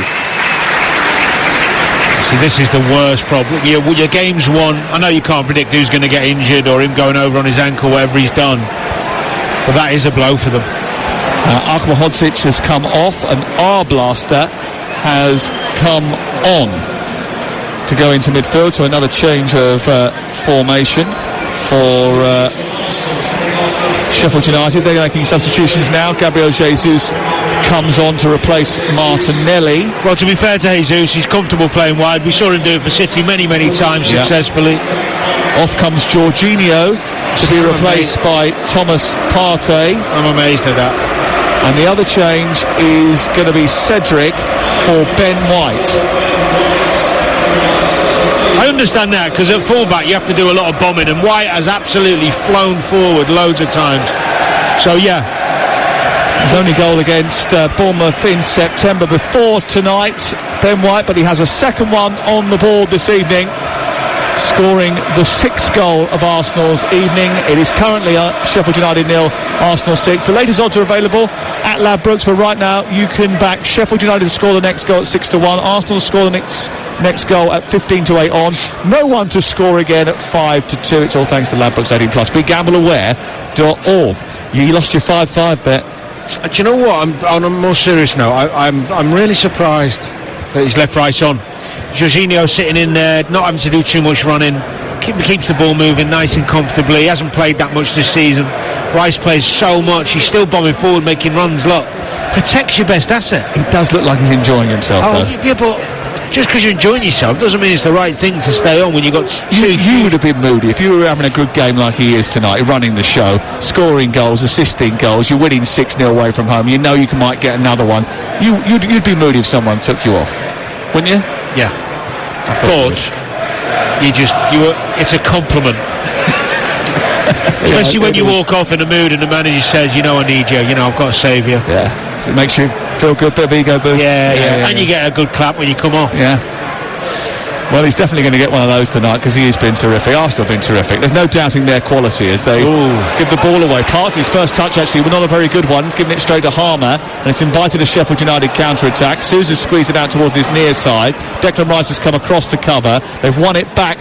See, this is the worst problem. Your game's won. I know you can't predict who's going to get injured or him going over on his ankle, whatever he's done. But that is a blow for them. Ahmedhodzic has come off and Arblaster has come on to go into midfield. So another change of formation for Sheffield United. They're making substitutions now. Gabriel Jesus comes on to replace Martinelli. Well, to be fair to Jesus, he's comfortable playing wide. We saw him do it for City many times successfully. Off comes Jorginho to be replaced by Thomas Partey. I'm amazed at that. And the other change is going to be Cedric for Ben White. I understand that, because at fullback you have to do a lot of bombing, and White has absolutely flown forward loads of times. So yeah, his only goal against Bournemouth in September before tonight, Ben White, but he has a second one on the board this evening, scoring the 6th goal of Arsenal's evening. It is currently Sheffield United 0, Arsenal 6. The latest odds are available at Ladbrokes, but right now you can back Sheffield United to score the next goal at 6-1, Arsenal to score the next goal at 15-8 on, no one to score again at 5-2. It's all thanks to Ladbrokes 18+. BeGambleAware.org. You lost your 5-5 bet. Do you know what? On a more serious note, I'm really surprised that he's left Rice on. Jorginho sitting in there, not having to do too much running, keeps the ball moving nice and comfortably. He hasn't played that much this season. Rice plays so much, he's still bombing forward, making runs. Look, protects your best asset. He does look like he's enjoying himself, though. Yeah, but just because you're enjoying yourself doesn't mean it's the right thing to stay on when you've got you would have been moody if you were having a good game like he is tonight, running the show, scoring goals, assisting goals, you're winning 6-0 away from home, you know you might get another one. You'd be moody if someone took you off, wouldn't you? Yeah. But it's a compliment. Especially when you walk off in a mood and the manager says, I need you, I've got to save you. Yeah. It makes you feel good, bit of ego boost. Yeah. And you get a good clap when you come off. Yeah. Well, he's definitely going to get one of those tonight because he has been terrific. Arsenal have been terrific. There's no doubting their quality as they give the ball away. Partey's first touch actually was not a very good one, giving it straight to Harmer, and it's invited a Sheffield United counter-attack. Sousa's squeezed it out towards his near side. Declan Rice has come across to cover. They've won it back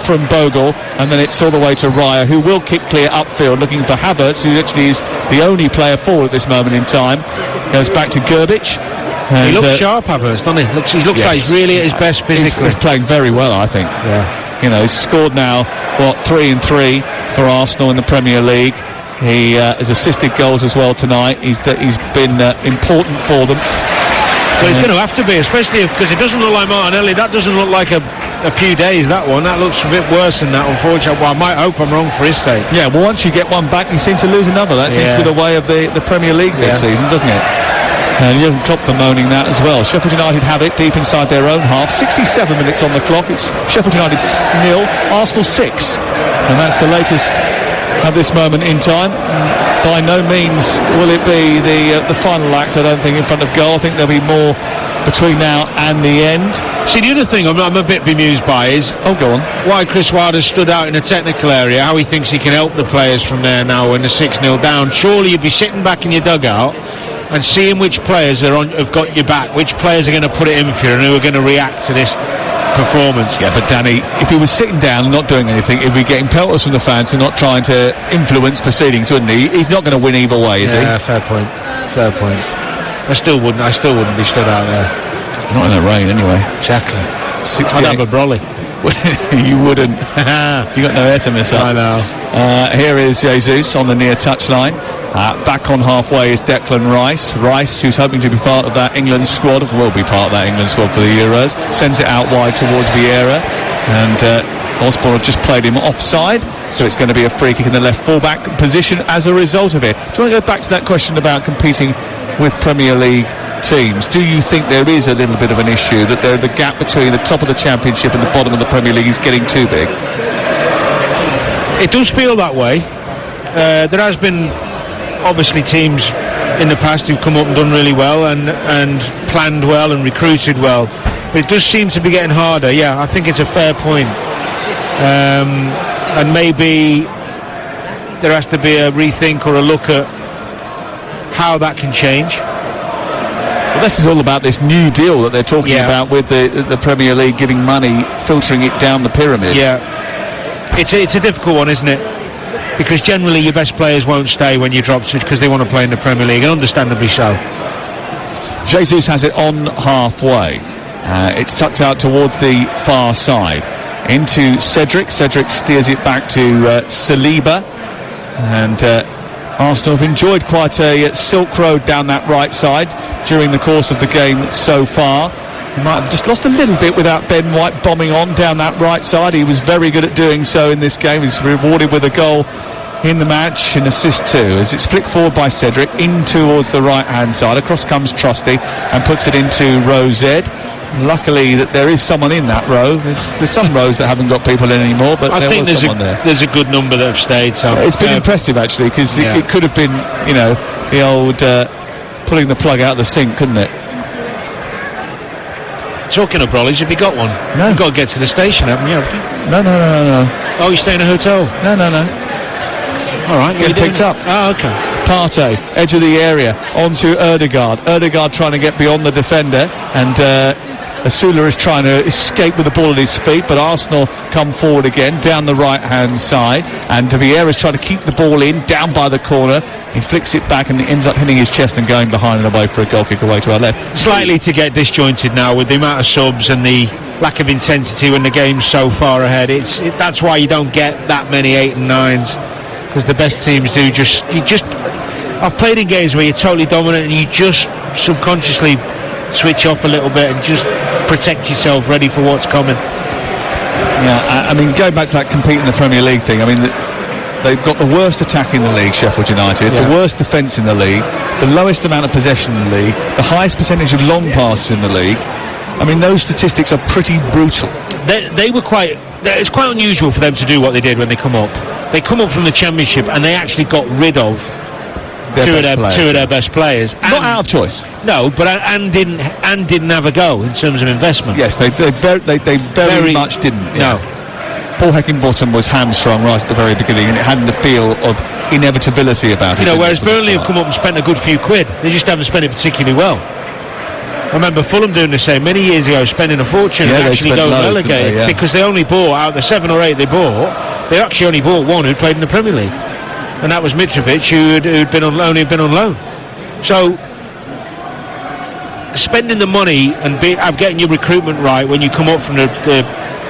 from Bogle, and then it's all the way to Raya, who will kick clear upfield, looking for Havertz, who actually is the only player forward at this moment in time. Goes back to Gerbic. And he looks sharp, Havertz, doesn't he? He looks like he's really at his best physically. He's playing very well, I think. Yeah. He's scored now, 3 and 3 for Arsenal in the Premier League. He has assisted goals as well tonight. He's been important for them. Well, he's going to have to be, especially because it doesn't look like Martinelli. That doesn't look like a few days, that one. That looks a bit worse than that, unfortunately. Well, I might hope I'm wrong for his sake. Yeah, well, once you get one back, you seem to lose another. That seems to be the way of the Premier League this season, doesn't it? And Jurgen Klopp bemoaning that as well. Sheffield United have it deep inside their own half. 67 minutes on the clock. It's Sheffield United 0, Arsenal 6. And that's the latest at this moment in time. By no means will it be the final act, I don't think, in front of goal. I think there'll be more between now and the end. See, the other thing I'm a bit bemused by is go on. Why Chris Wilder stood out in the technical area, how he thinks he can help the players from there now when they're 6-0 down. Surely you'd be sitting back in your dugout and seeing which players have got your back, which players are going to put it in for you and who are going to react to this performance. Yeah, but Danny, if he was sitting down and not doing anything, he'd be getting pelters from the fans and not trying to influence proceedings, wouldn't he? He's not going to win either way, is he? Yeah, fair point. I still wouldn't be stood out there. Not in the rain anyway. Exactly. I'd have a brolly. You wouldn't. You got no air to miss up. I know. Here is Jesus on the near touchline. Back on halfway is Declan Rice. Rice, who's hoping to be part of that England squad, will be part of that England squad for the Euros. Sends it out wide towards Vieira, and Osborne have just played him offside, so it's going to be a free kick in the left full-back position as a result of it. Do you want to go back to that question about competing with Premier League teams? Do you think there is a little bit of an issue that the gap between the top of the Championship and the bottom of the Premier League is getting too big? It does feel that way. There has been obviously teams in the past who've come up and done really well and planned well and recruited well, but it does seem to be getting harder. Yeah, I think it's a fair point. And maybe there has to be a rethink or a look at how that can change. Well, this is all about this new deal that they're talking about with the Premier League giving money, filtering it down the pyramid. Yeah, it's a difficult one, isn't it? Because generally your best players won't stay when you drop switch because they want to play in the Premier League, and understandably so. Jesus has it on halfway. It's tucked out towards the far side. Into Cedric. Cedric steers it back to Saliba. And Arsenal have enjoyed quite a silk road down that right side during the course of the game so far. He might have just lost a little bit without Ben White bombing on down that right side. He was very good at doing so in this game. He's rewarded with a goal in the match in assist 2 as it's flicked forward by Cedric in towards the right hand side. Across comes Trusty and puts it into row Z. Luckily that there is someone in that row. There's some rows that haven't got people in anymore, but there was someone there. There's a good number that have stayed. So it's been impressive actually, because it could have been, the old pulling the plug out of the sink, couldn't it? Talking of brollies, have you got one? No. You've got to get to the station, haven't you? No. Oh, you stay in a hotel? No. All right. Getting picked up. Oh, okay. Partey, edge of the area, onto Ødegaard. Ødegaard trying to get beyond the defender, and Asula is trying to escape with the ball at his feet, but Arsenal come forward again down the right hand side, and De Vieira's trying to keep the ball in down by the corner. He flicks it back and he ends up hitting his chest and going behind and away for a goal kick away to our left. It's likely to get disjointed now with the amount of subs and the lack of intensity when the game's so far ahead. That's why you don't get that many 8 and 9s, because the best teams do I've played in games where you're totally dominant and you just subconsciously switch off a little bit and just protect yourself, ready for what's coming. Yeah, I mean, going back to that compete in the Premier League thing, I mean, they've got the worst attack in the league, Sheffield United, the worst defence in the league, the lowest amount of possession in the league, the highest percentage of long passes in the league. I mean, those statistics are pretty brutal. It's quite unusual for them to do what they did when they come up. They come up from the Championship and they actually got rid of two of their best players. Not out of choice. No, but and didn't have a go in terms of investment. Yes, they very much didn't. Yeah. No. Paul Heckingbottom was hamstrung right at the very beginning, and it had the feel of inevitability about it. Whereas Burnley have come up and spent a good few quid. They just haven't spent it particularly well. I remember Fulham doing the same many years ago, spending a fortune and actually going relegated because they only bought, out of the 7 or 8 they actually only bought one who played in the Premier League, and that was Mitrovic, who'd been on loan. So spending the money and getting your recruitment right when you come up from the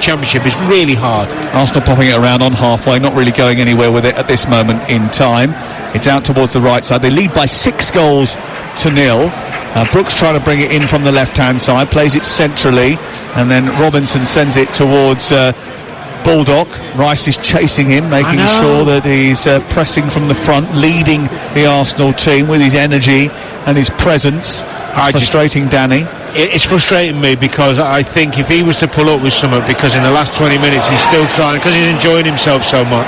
Championship is really hard. Arsenal popping it around on halfway, not really going anywhere with it at this moment in time. It's out towards the right side. They lead by 6 goals to 0. Brooks trying to bring it in from the left-hand side, plays it centrally, and then Robinson sends it towards Baldock. Rice is chasing him, making sure that he's pressing from the front, leading the Arsenal team with his energy and his presence. Frustrating Danny. It's frustrating me because I think if he was to pull up with something, because in the last 20 minutes he's still trying, because he's enjoying himself so much,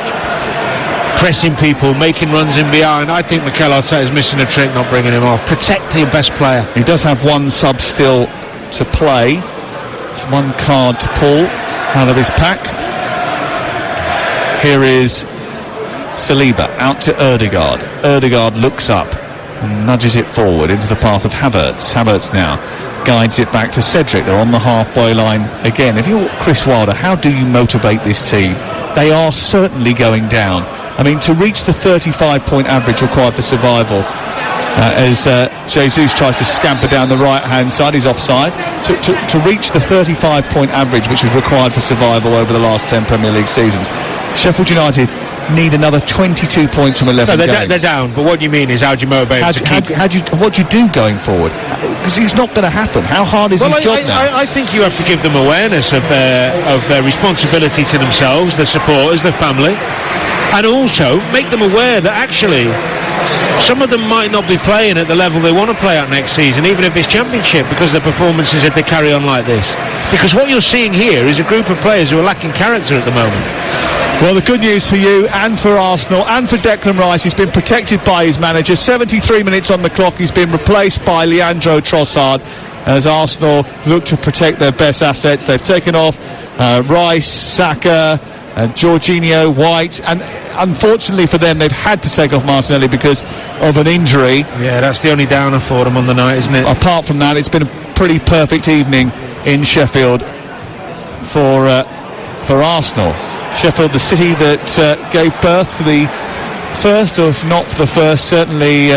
pressing people, making runs in behind, I think Mikel Arteta is missing a trick not bringing him off. Protect your best player. He does have one sub still to play. It's one card to pull out of his pack. Here is Saliba out to Ødegaard. Ødegaard looks up and nudges it forward into the path of Havertz. Havertz now guides it back to Cedric. They're on the halfway line again. If you're Chris Wilder, how do you motivate this team? They are certainly going down. I mean, to reach the 35-point average required for survival, as Jesus tries to scamper down the right-hand side, he's offside. To reach the 35-point average which is required for survival over the last 10 Premier League seasons, Sheffield United need another 22 points from 11 games. They're down, but what you mean is how do you motivate what do you do going forward? Because it's not going to happen. How hard is his job now? I think you have to give them awareness of their responsibility to themselves, their supporters, their family, and also make them aware that actually some of them might not be playing at the level they want to play at next season, even if it's Championship, because their performances, if they carry on like this. Because what you're seeing here is a group of players who are lacking character at the moment. Well, the good news for you and for Arsenal and for Declan Rice, he's been protected by his manager. 73 minutes on the clock. He's been replaced by Leandro Trossard as Arsenal look to protect their best assets. They've taken off Rice, Saka, Jorginho, White, and unfortunately for them, they've had to take off Martinelli because of an injury. Yeah, that's the only downer for them on the night, isn't it? Apart from that, it's been a pretty perfect evening in Sheffield for Arsenal. Sheffield, the city that gave birth to the first, or if not the first, certainly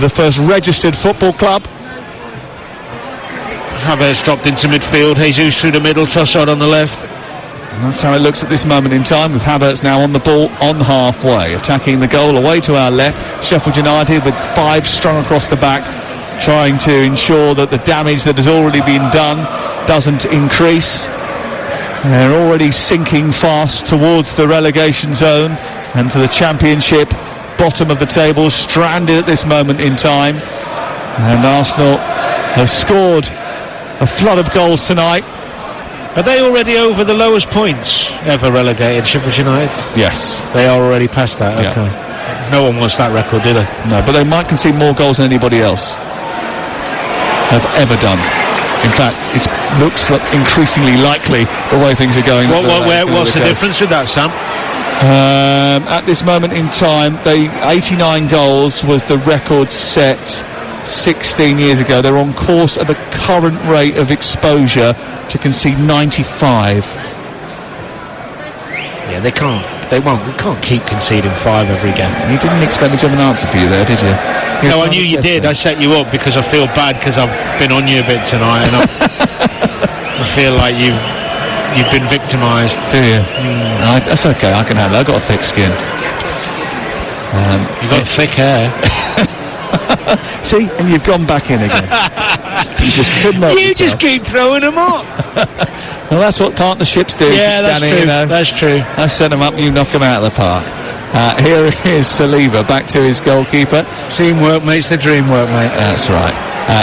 the first registered football club. Havertz dropped into midfield, Jesus through the middle, Trossard on the left. And that's how it looks at this moment in time, with Havertz now on the ball on halfway, attacking the goal away to our left. Sheffield United with 5 strung across the back, trying to ensure that the damage that has already been done doesn't increase. They're already sinking fast towards the relegation zone and to the Championship, bottom of the table, stranded at this moment in time. And Arsenal have scored a flood of goals tonight. Are they already over the lowest points ever relegated, Sheffield United? Yes. They are already past that, Yeah. okay. No one wants that record, do they? No, but they might concede more goals than anybody else have ever done. In fact, it looks increasingly likely the way things are going. What's the difference with that, Sam? At this moment in time, 89 goals was the record set 16 years ago. They're on course at the current rate of exposure to concede 95. Yeah, they can't. They won't. We can't keep conceding 5 every game. You didn't expect me to have an answer for you there, did you? No, I knew you did. I set you up because I feel bad because I've been on you a bit tonight, and I feel like you've been victimised. Do you? No, that's okay. I can handle it. I've got a thick skin. You've got thick hair. See, and you've gone back in again. You just couldn't help You yourself. just keep throwing them up. Well, that's what partnerships do. Yeah, that's Danny, true. you know. That's true. I set them up, you knock them out of the park. Here is Saliba, back to his goalkeeper. Teamwork makes the dream work, mate. That's right.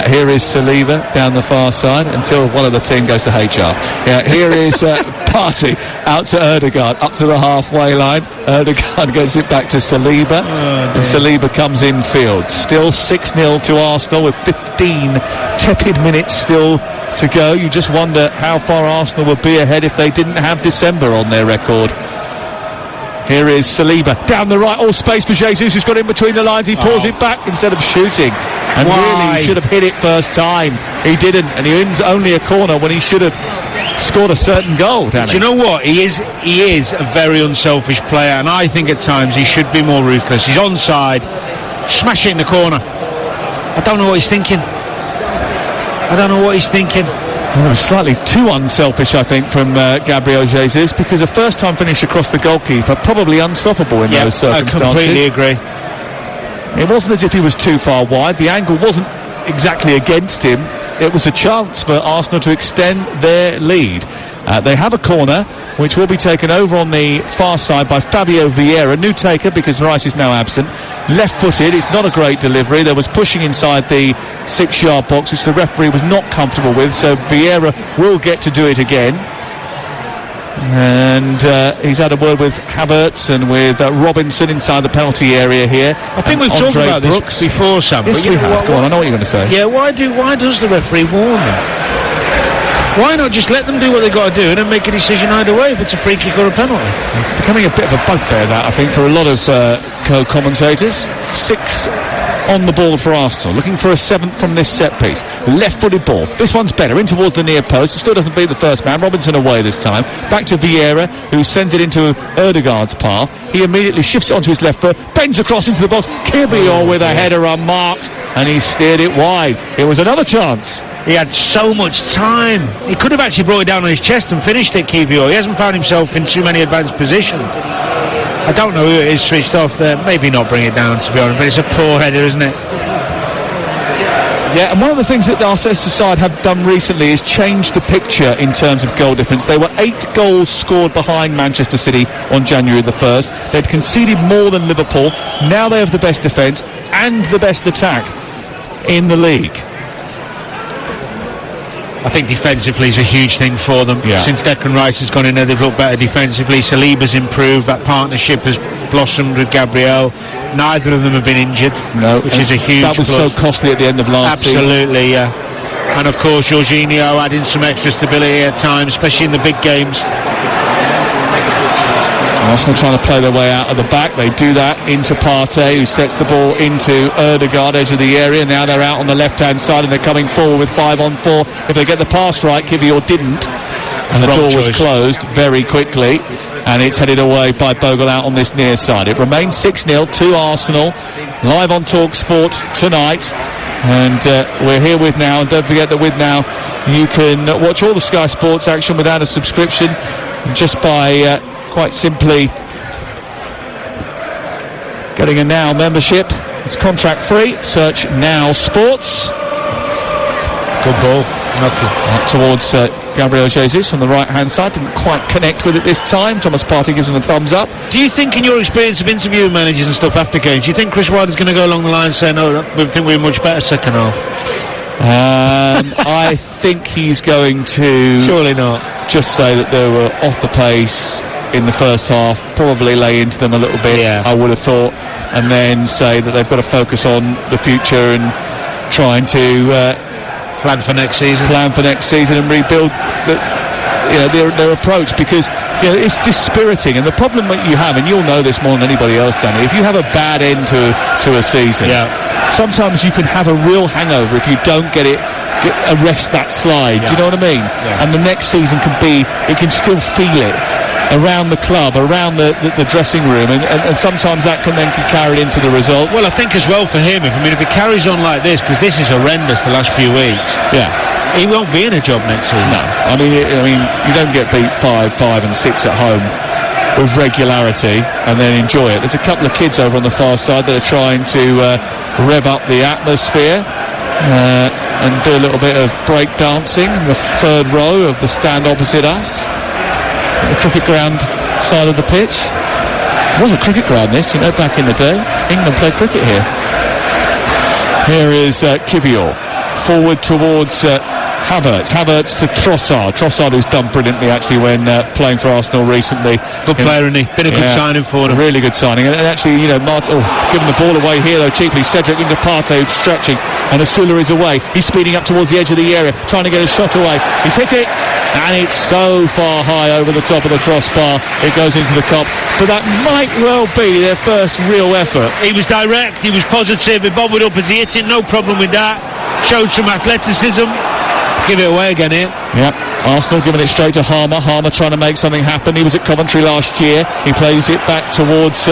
Here is Saliba down the far side until one of the team goes to HR. Here is Partey out to Ødegaard, up to the halfway line. Ødegaard gets it back to Saliba, and Saliba comes in field. Still 6-0 to Arsenal with 15 tepid minutes still to go. You just wonder how far Arsenal would be ahead if they didn't have December on their record. Here is Saliba down the right, all space for Jesus, who's got in between the lines. He pulls it back instead of shooting, and really he should have hit it first time. He didn't, and he wins only a corner when he should have scored a certain goal. Danny. Do you know what? He is a very unselfish player, and I think at times he should be more ruthless. He's onside, smash it in the corner. I don't know what he's thinking. Well, it was slightly too unselfish, I think, from Gabriel Jesus, because a first-time finish across the goalkeeper, probably unstoppable in those circumstances. I completely agree. It wasn't as if he was too far wide. The angle wasn't exactly against him. It was a chance for Arsenal to extend their lead. They have a corner, which will be taken over on the far side by Fabio Vieira, new taker because Rice is now absent. Left-footed, it's not a great delivery. There was pushing inside the 6-yard box, which the referee was not comfortable with, so Vieira will get to do it again. And he's had a word with Havertz and with Robinson inside the penalty area here. I think we've talked about this before, Sam. Yes, we have. Go on, I know what you're going to say. Yeah, why does the referee warn them? Why not just let them do what they've got to do and then make a decision either way if it's a free kick or a penalty? It's becoming a bit of a bugbear, that, I think, for a lot of co-commentators. 6 on the ball for Arsenal, looking for a 7th from this set piece. Left-footed ball. This one's better, in towards the near post. It still doesn't beat the first man. Robinson away this time. Back to Vieira, who sends it into Ødegaard's path. He immediately shifts it onto his left foot, bends across into the box. Kibior with a header unmarked, and he steered it wide. It was another chance. He had so much time. He could have actually brought it down on his chest and finished it, Kibior. He hasn't found himself in too many advanced positions. I don't know who it is switched off there. Maybe not bring it down, to be honest, but it's a poor header, isn't it? Yeah, and one of the things that the Arsenal side have done recently is change the picture in terms of goal difference. They were 8 goals scored behind Manchester City on January the 1st. They'd conceded more than Liverpool. Now they have the best defence and the best attack in the league. I think defensively is a huge thing for them. Yeah. Since Declan Rice has gone in there, they've looked better defensively. Saliba's improved. That partnership has blossomed with Gabriel. Neither of them have been injured, which is a huge That was plus. so costly at the end of last season. Absolutely, yeah. And of course, Jorginho adding some extra stability at times, especially in the big games. Arsenal trying to play their way out of the back. They do that into Partey, who sets the ball into Ødegaard, edge of the area. Now they're out on the left-hand side and they're coming forward with 5 on 4. If they get the pass right, Kivior didn't. And the door was closed very quickly. And it's headed away by Bogle out on this near side. It remains 6-0 to Arsenal. Live on TalkSport tonight. And we're here with Now. And don't forget that with Now, you can watch all the Sky Sports action without a subscription, just by quite simply getting a Now membership. It's contract free. Search Now Sports. Good ball. Up towards Gabriel Jesus from the right-hand side didn't quite connect with it this time. Thomas Partey gives him a thumbs up. Do you think, in your experience of interviewing managers and stuff after games, do you think Chris Wilder's going to go along the line saying, "No, we think we're much better second half"? I think he's going to Surely not. just say that they were off the pace in the first half, probably lay into them a little bit, I would have thought, and then say that they've got to focus on the future and trying to Plan for next season and rebuild their approach, because it's dispiriting. And the problem that you have, and you'll know this more than anybody else, Danny, if you have a bad end to a season, sometimes you can have a real hangover if you don't arrest that slide. Do you know what I mean? And the next season can still feel it around the club, around the dressing room, and sometimes that can then be carried into the result. Well, I think as well for him, if it carries on like this, because this is horrendous the last few weeks, he won't be in a job next season. No, I mean you don't get beat 5, 5 and 6 at home with regularity and then enjoy it. There's a couple of kids over on the far side that are trying to rev up the atmosphere and do a little bit of break dancing in the third row of the stand opposite us. The cricket ground side of the pitch. It was a cricket ground, this, back in the day. England played cricket here. Here is Kivior. Forward towards Havertz to Trossard, who's done brilliantly actually when playing for Arsenal recently. Good player, isn't he? Been a good signing for them. Really good signing. And actually, giving the ball away here though cheaply. Cedric into Partey, stretching, and Asula is away. He's speeding up towards the edge of the area, trying to get a shot away. He's hit it, and it's so far high over the top of the crossbar, it goes into the cup. But that might well be their first real effort. He was direct, he was positive, he bobbled up as he hit it, no problem with that. Showed some athleticism. Give it away again here. Yep. Arsenal giving it straight to Harmer. Harmer trying to make something happen. He was at Coventry last year. He plays it back towards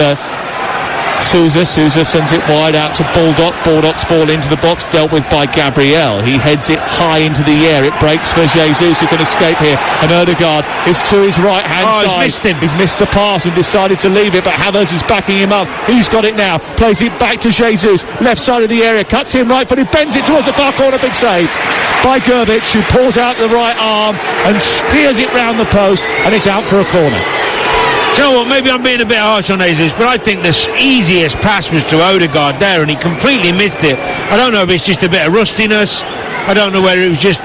Sousa. Sousa sends it wide out to Baldock. Baldock's ball into the box, dealt with by Gabriel. He heads it high into the air. It breaks for Jesus, who can escape here. And Ødegaard is to his right-hand side. He's missed him. He's missed the pass and decided to leave it, but Havertz is backing him up. He's got it now. Plays it back to Jesus. Left side of the area. Cuts him right, but he bends it towards the far corner. Big save by Gerbic, who pulls out the right arm and steers it round the post, and it's out for a corner. Do you know what, maybe I'm being a bit harsh on Jesus, but I think the easiest pass was to Ødegaard there, and he completely missed it. I don't know if it's just a bit of rustiness, I don't know whether it was just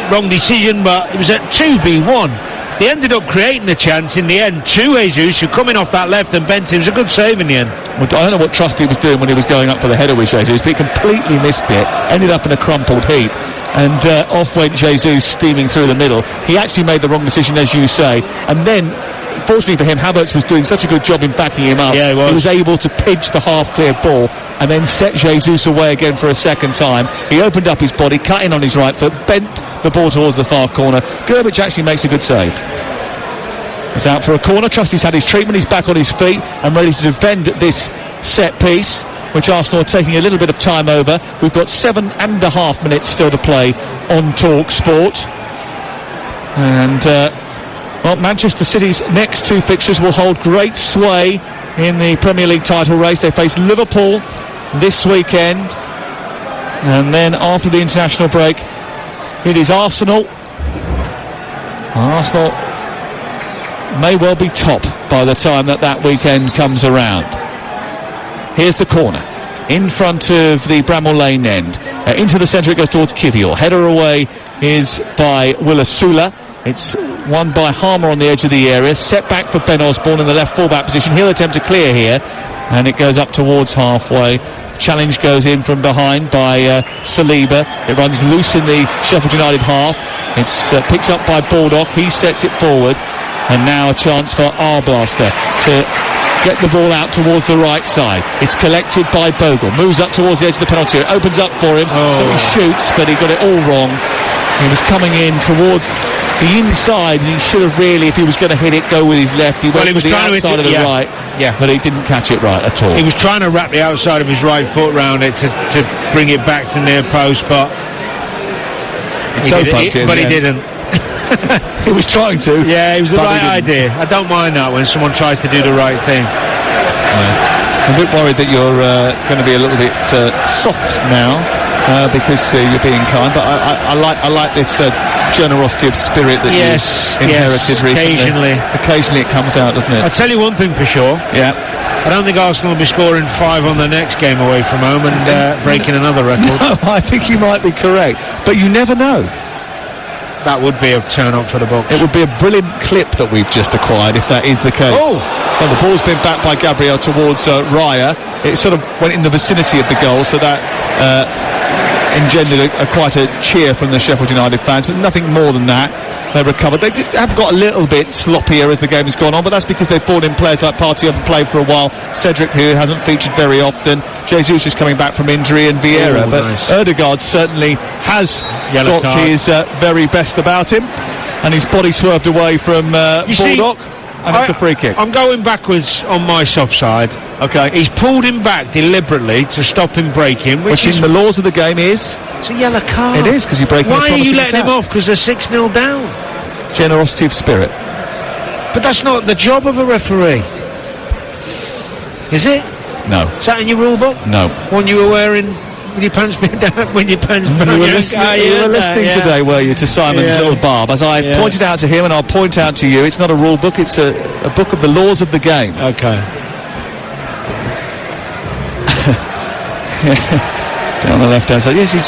wrong decision, but it was at 2v1. They ended up creating a chance in the end to Jesus, who coming off that left and bent. It was a good save in the end. Well, I don't know what Trusty was doing when he was going up for the header with Jesus, but he completely missed it, ended up in a crumpled heap, and off went Jesus steaming through the middle. He actually made the wrong decision, as you say, and then fortunately for him, Havertz was doing such a good job in backing him up. Yeah, he was able to pinch the half-clear ball and then set Jesus away again for a second time. He opened up his body, cut in on his right foot, bent the ball towards the far corner. Gerbic actually makes a good save. It's out for a corner. Trusty's had his treatment. He's back on his feet and ready to defend this set piece, which Arsenal are taking a little bit of time over. We've got 7.5 minutes still to play on Talk Sport. And Manchester City's next two fixtures will hold great sway in the Premier League title race. They face Liverpool this weekend, and then after the international break it is Arsenal. Arsenal may well be top by the time that weekend comes around. Here's the corner in front of the Bramall Lane end. Into the centre it goes towards Kivior. Header away is by Will Asula. It's won by Harmer on the edge of the area. Set back for Ben Osborne in the left full-back position. He'll attempt to clear here, and it goes up towards halfway. Challenge goes in from behind by Saliba. It runs loose in the Sheffield United half. It's picked up by Baldock. He sets it forward, and now a chance for Arblaster to get the ball out towards the right side. It's collected by Bogle. Moves up towards the edge of the penalty area. It opens up for him, so he shoots, but he got it all wrong. He was coming in towards the inside, and he should have really, if he was going to hit it, go with his left. He went with the outside of the right, but he didn't catch it right at all. He was trying to wrap the outside of his right foot round it to bring it back to near post, but he didn't. He was trying to. Yeah, it was the right idea. I don't mind that when someone tries to do the right thing. I'm a bit worried that you're going to be a little bit soft now because you're being kind, but I like this generosity of spirit that you inherited recently. Occasionally it comes out, doesn't it? I'll tell you one thing for sure. Yeah. I don't think Arsenal will be scoring 5 on the next game away from home and breaking another record. No, I think you might be correct, but you never know. That would be a turn up for the box. It would be a brilliant clip that we've just acquired if that is the case. Oh! Well, the ball's been backed by Gabriel towards Raya. It sort of went in the vicinity of the goal, so that engendered quite a cheer from the Sheffield United fans, but nothing more than that. They recovered. They have got a little bit sloppier as the game has gone on, but that's because they've brought in players like Partey, who haven't played for a while, Cedric, who hasn't featured very often, Jesus is coming back from injury, and Vieira. But nice. Ødegaard certainly has got his very best about him, and his body swerved away from Baldock, and it's a free kick. I'm going backwards on my soft side. Okay. He's pulled him back deliberately to stop him breaking, which in the laws of the game is... It's a yellow card. It is, because you're breaking. Why are you letting him off? Because they're 6-0 down. Generosity of spirit. But that's not the job of a referee. Is it? No. Is that in your rule book? No. When you were wearing... With your pants down, when your pants down. You were listening today, were you, to Simon's little barb, as I pointed out to him, and I'll point out to you, it's not a rule book, it's a book of the laws of the game. Okay. Down the left-hand side. Yes, he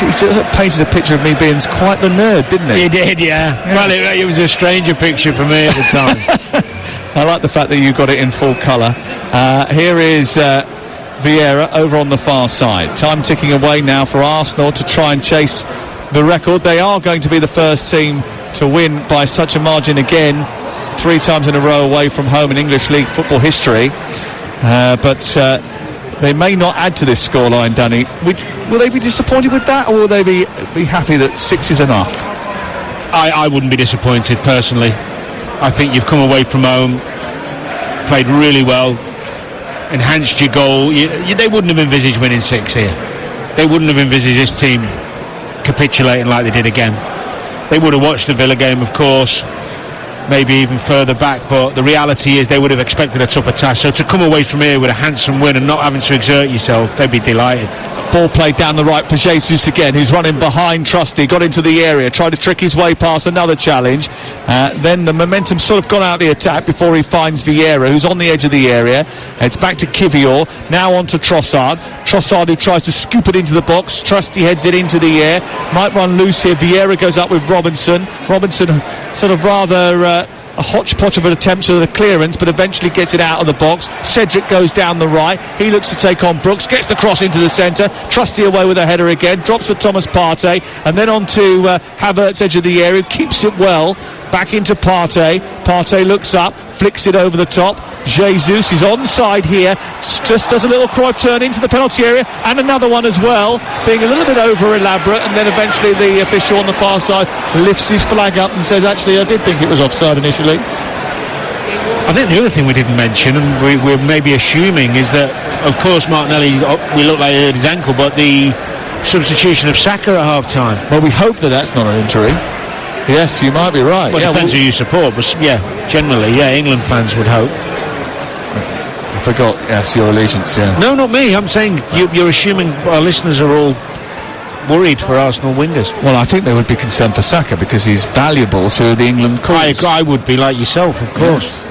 painted a picture of me being quite the nerd, didn't he? He did, yeah. Well, it was a stranger picture for me at the time. I like the fact that you got it in full colour. Here is... Vieira over on the far side. Time ticking away now for Arsenal to try and chase the record. They are going to be the first team to win by such a margin again, 3 times in a row away from home in English League football history. But they may not add to this scoreline, Danny. Will they be disappointed with that, or will they be happy that 6 is enough? I wouldn't be disappointed personally. I think you've come away from home, played really well, enhanced your goal. They wouldn't have envisaged winning 6 here. They wouldn't have envisaged this team capitulating like they did again. They would have watched the Villa game, of course, maybe even further back, but the reality is they would have expected a tougher task. So to come away from here with a handsome win and not having to exert yourself, they'd be delighted. Ball played down the right for Jesus again, who's running behind Trusty, got into the area, tried to trick his way past another challenge. Then the momentum sort of gone out of the attack before he finds Vieira, who's on the edge of the area. It's back to Kivior, now on to Trossard. Trossard, who tries to scoop it into the box. Trusty heads it into the air, might run loose here. Vieira goes up with Robinson. Robinson sort of rather... a hodgepodge of an attempt at a clearance, but eventually gets it out of the box. Cedric goes down the right, he looks to take on Brooks, gets the cross into the centre. Trusty away with a header again, drops for Thomas Partey, and then on to Havertz, edge of the area, keeps it well, back into Partey. Partey looks up, flicks it over the top. Jesus is onside here, just does a little Cruyff turn into the penalty area, and another one as well, being a little bit over elaborate, and then eventually the official on the far side lifts his flag up and says, actually, I did think it was offside initially. I think the other thing we didn't mention, and we're maybe assuming, is that, of course, Martinelli, we look like he hurt his ankle, but the substitution of Saka at half-time. Well, we hope that that's not an injury. Yes, you might be right. Well, it depends who you support, but generally, England fans would hope. I forgot, yes, your allegiance, No, not me. I'm saying you're assuming our listeners are all worried for Arsenal wingers. Well, I think they would be concerned for Saka because he's valuable to the England cause. I would be, like yourself, of course.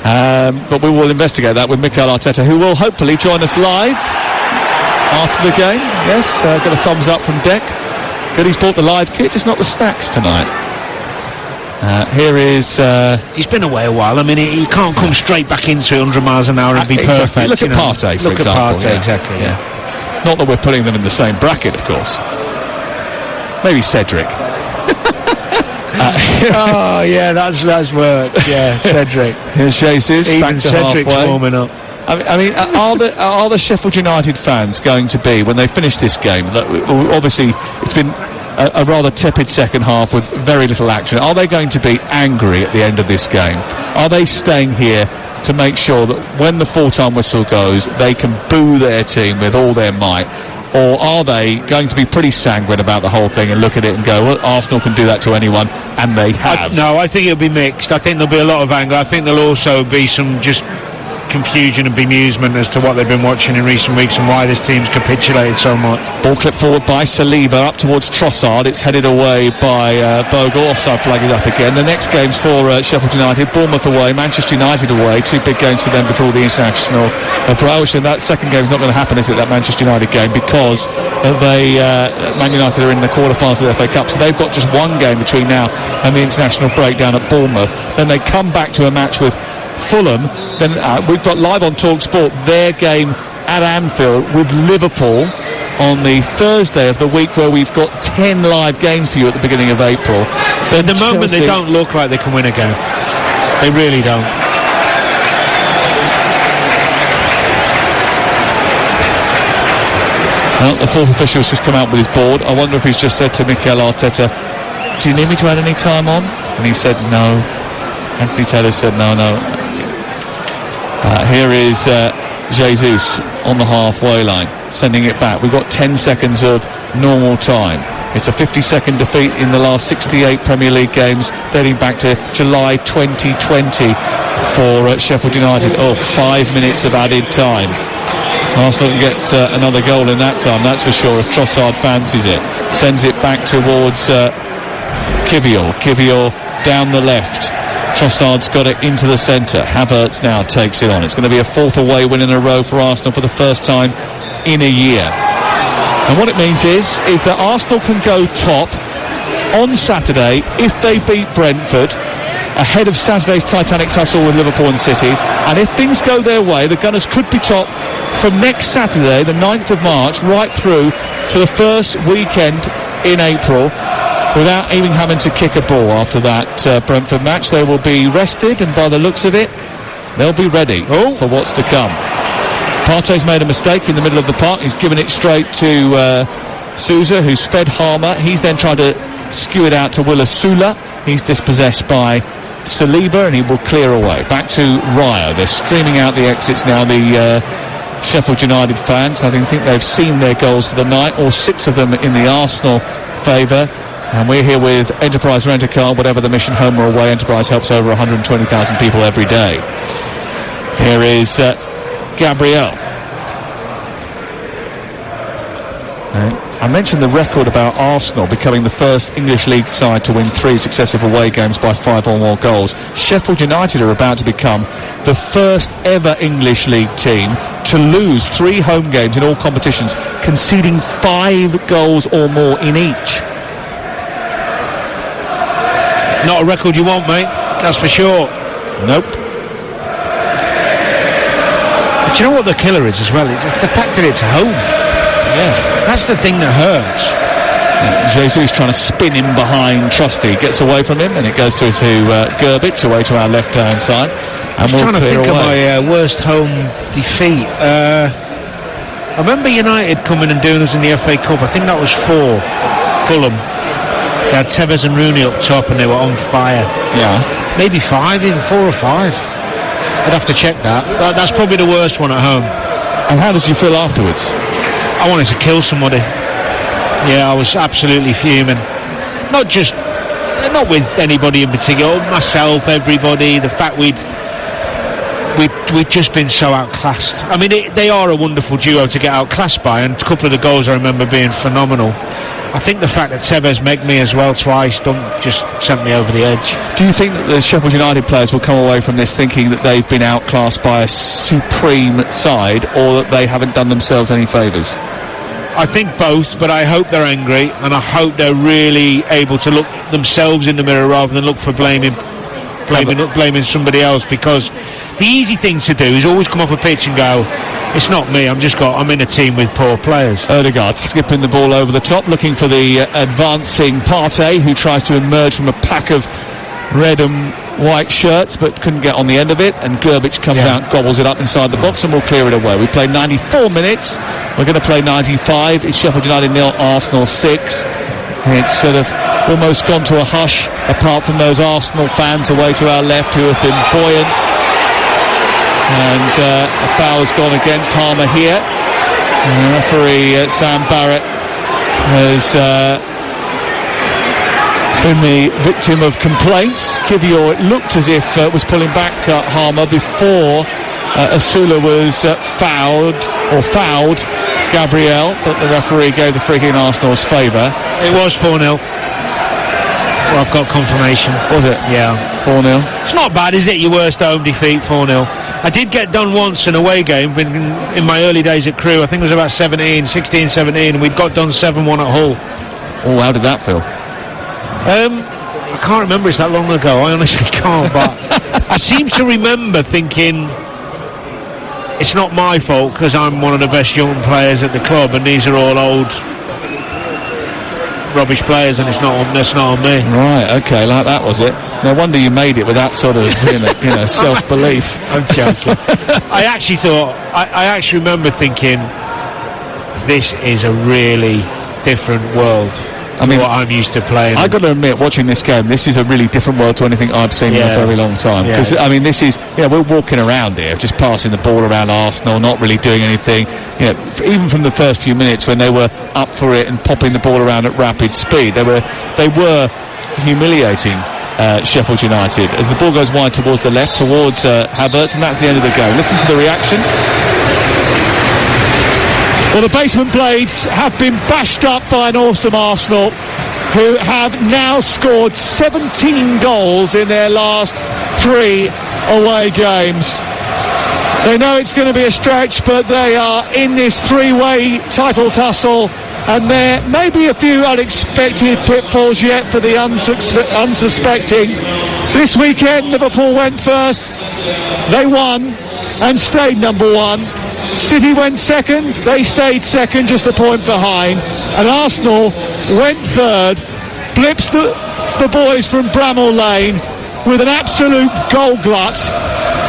Yes. But we will investigate that with Mikel Arteta, who will hopefully join us live after the game. Yes, got a thumbs up from Deck. Good, he's bought the live kit, just not the snacks tonight. Here is... he's been away a while. I mean, he can't come straight back into it 100 miles an hour and be perfect. Look at Partey, for example. Look at Partey, exactly, Not that we're putting them in the same bracket, of course. Maybe Cedric. That's worked. Yeah, Cedric. Here's Jesus, even back to Cedric's halfway. warming up. I mean, are the Sheffield United fans going to be, when they finish this game, obviously it's been a rather tepid second half with very little action, are they going to be angry at the end of this game? Are they staying here to make sure that when the full-time whistle goes, they can boo their team with all their might? Or are they going to be pretty sanguine about the whole thing and look at it and go, well, Arsenal can do that to anyone, and they have? No, I think it'll be mixed. I think there'll be a lot of anger. I think there'll also be some just confusion and bemusement as to what they've been watching in recent weeks and why this team's capitulated so much. Ball clipped forward by Saliba up towards Trossard. It's headed away by Bogle. Offside flag is up again. The next game's for Sheffield United. Bournemouth away, Manchester United away. Two big games for them before the international break. And that second game's not going to happen, is it, that Manchester United game, because Man United are in the quarter-finals of the FA Cup, so they've got just one game between now and the international break down at Bournemouth. Then they come back to a match with Fulham. Then we've got live on Talk Sport their game at Anfield with Liverpool on the Thursday of the week, where we've got 10 live games for you at the beginning of April. At the moment, they don't look like they can win a game. They really don't. Well, the fourth official's just come out with his board. I wonder if he's just said to Mikel Arteta, "Do you need me to add any time on?" And he said no. Anthony Taylor said no. Here is Jesus on the halfway line, sending it back. We've got 10 seconds of normal time. It's a 50-second defeat in the last 68 Premier League games, dating back to July 2020 for Sheffield United. 5 minutes of added time. Arsenal gets another goal in that time, that's for sure, if Trossard fancies it. Sends it back towards Kivior down the left. Trossard's got it into the centre. Havertz now takes it on. It's going to be a fourth away win in a row for Arsenal for the first time in a year. And what it means is that Arsenal can go top on Saturday if they beat Brentford, ahead of Saturday's Titanic tussle with Liverpool and City. And if things go their way, the Gunners could be top from next Saturday, the 9th of March, right through to the first weekend in April, without even having to kick a ball after that Brentford match. They will be rested, and by the looks of it, they'll be ready for what's to come. Partey's made a mistake in the middle of the park. He's given it straight to Sousa, who's fed Harmer. He's then tried to skew it out to Willis Sula. He's dispossessed by Saliba, and he will clear away. Back to Raya. They're streaming out the exits now, the Sheffield United fans. I think they've seen their goals for the night, all 6 of them in the Arsenal favour. And we're here with Enterprise Rent-A-Car, whatever the mission, home or away. Enterprise helps over 120,000 people every day. Here is Gabriel. I mentioned the record about Arsenal becoming the first English League side to win 3 successive away games by 5 or more goals. Sheffield United are about to become the first ever English League team to lose 3 home games in all competitions, conceding 5 goals or more in each. Not a record you want, mate, that's for sure. Nope. But you know what the killer is as well? It's the fact that it's home. Yeah. That's the thing that hurts. Jesus trying to spin him behind Trusty, gets away from him, and it goes to Gerbic, away to our left-hand side. And I'm trying to think of my worst home defeat. I remember United coming and doing us in the FA Cup. I think that was 4 Fulham. They had Tevez and Rooney up top and they were on fire. Yeah. Maybe 5, even 4 or 5. I'd have to check that. That's probably the worst one at home. And how did you feel afterwards? I wanted to kill somebody. Yeah, I was absolutely fuming. Not with anybody in particular, myself, everybody. The fact we'd just been so outclassed. I mean, they are a wonderful duo to get outclassed by, and a couple of the goals I remember being phenomenal. I think the fact that Tevez met me as well twice just sent me over the edge. Do you think that the Sheffield United players will come away from this thinking that they've been outclassed by a supreme side, or that they haven't done themselves any favours? I think both, but I hope they're angry, and I hope they're really able to look themselves in the mirror rather than look for blaming somebody else, because the easy thing to do is always come off a pitch and go, it's not me, I'm in a team with poor players. Odegaard skipping the ball over the top, looking for the advancing Partey, who tries to emerge from a pack of red and white shirts but couldn't get on the end of it, and Gerbic comes out, gobbles it up inside the box, and we'll clear it away. We played 94 minutes, we're going to play 95. It's Sheffield United 0, Arsenal 6. It's sort of almost gone to a hush, apart from those Arsenal fans away to our left who have been buoyant. And a foul's gone against Harmer here. And referee Sam Barrett has been the victim of complaints. Kivior, it looked as if was pulling back Harmer before Asula was fouled Gabriel, but the referee gave the free kick in Arsenal's favour. It was 4-0. Well, I've got confirmation. Was it? Yeah. 4-0. It's not bad, is it? Your worst home defeat, 4-0. I did get done once in an away game in my early days at Crewe. I think it was about 16, 17, and we'd got done 7-1 at Hull. Oh, how did that feel? I can't remember, it's that long ago. I honestly can't, but I seem to remember thinking it's not my fault because I'm one of the best young players at the club and these are all old rubbish players and that's not on me. Right, okay, like that was it. No wonder you made it with that sort of self-belief. I'm joking. I actually remember thinking this is a really different world. I mean, what I'm used to playing. I got to admit, watching this game, this is a really different world to anything I've seen in a very long time. Because I mean, this is, we're walking around here, just passing the ball around Arsenal, not really doing anything. Even from the first few minutes when they were up for it and popping the ball around at rapid speed, they were humiliating Sheffield United. As the ball goes wide towards the left, towards Havertz, and that's the end of the game. Listen to the reaction. Well, the basement blades have been bashed up by an awesome Arsenal, who have now scored 17 goals in their last 3 away games. They know it's going to be a stretch, but they are in this 3-way title tussle, and there may be a few unexpected pitfalls yet for the unsuspecting. This weekend, Liverpool went first. They won and stayed number 1. City went second, they stayed second, just a point behind, and Arsenal went third, blipped the boys from Bramall Lane with an absolute goal glut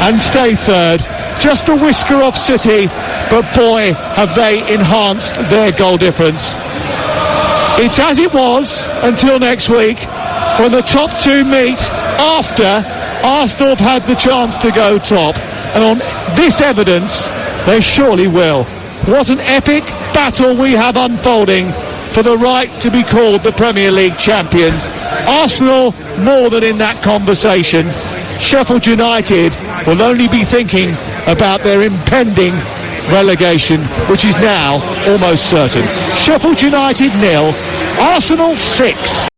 and stay third, just a whisker off City, but boy have they enhanced their goal difference. It's as it was until next week when the top 2 meet after Arsenal have had the chance to go top, and on this evidence they surely will. What an epic battle we have unfolding for the right to be called the Premier League champions. Arsenal more than in that conversation. Sheffield United will only be thinking about their impending relegation, which is now almost certain. Sheffield United 0, Arsenal 6.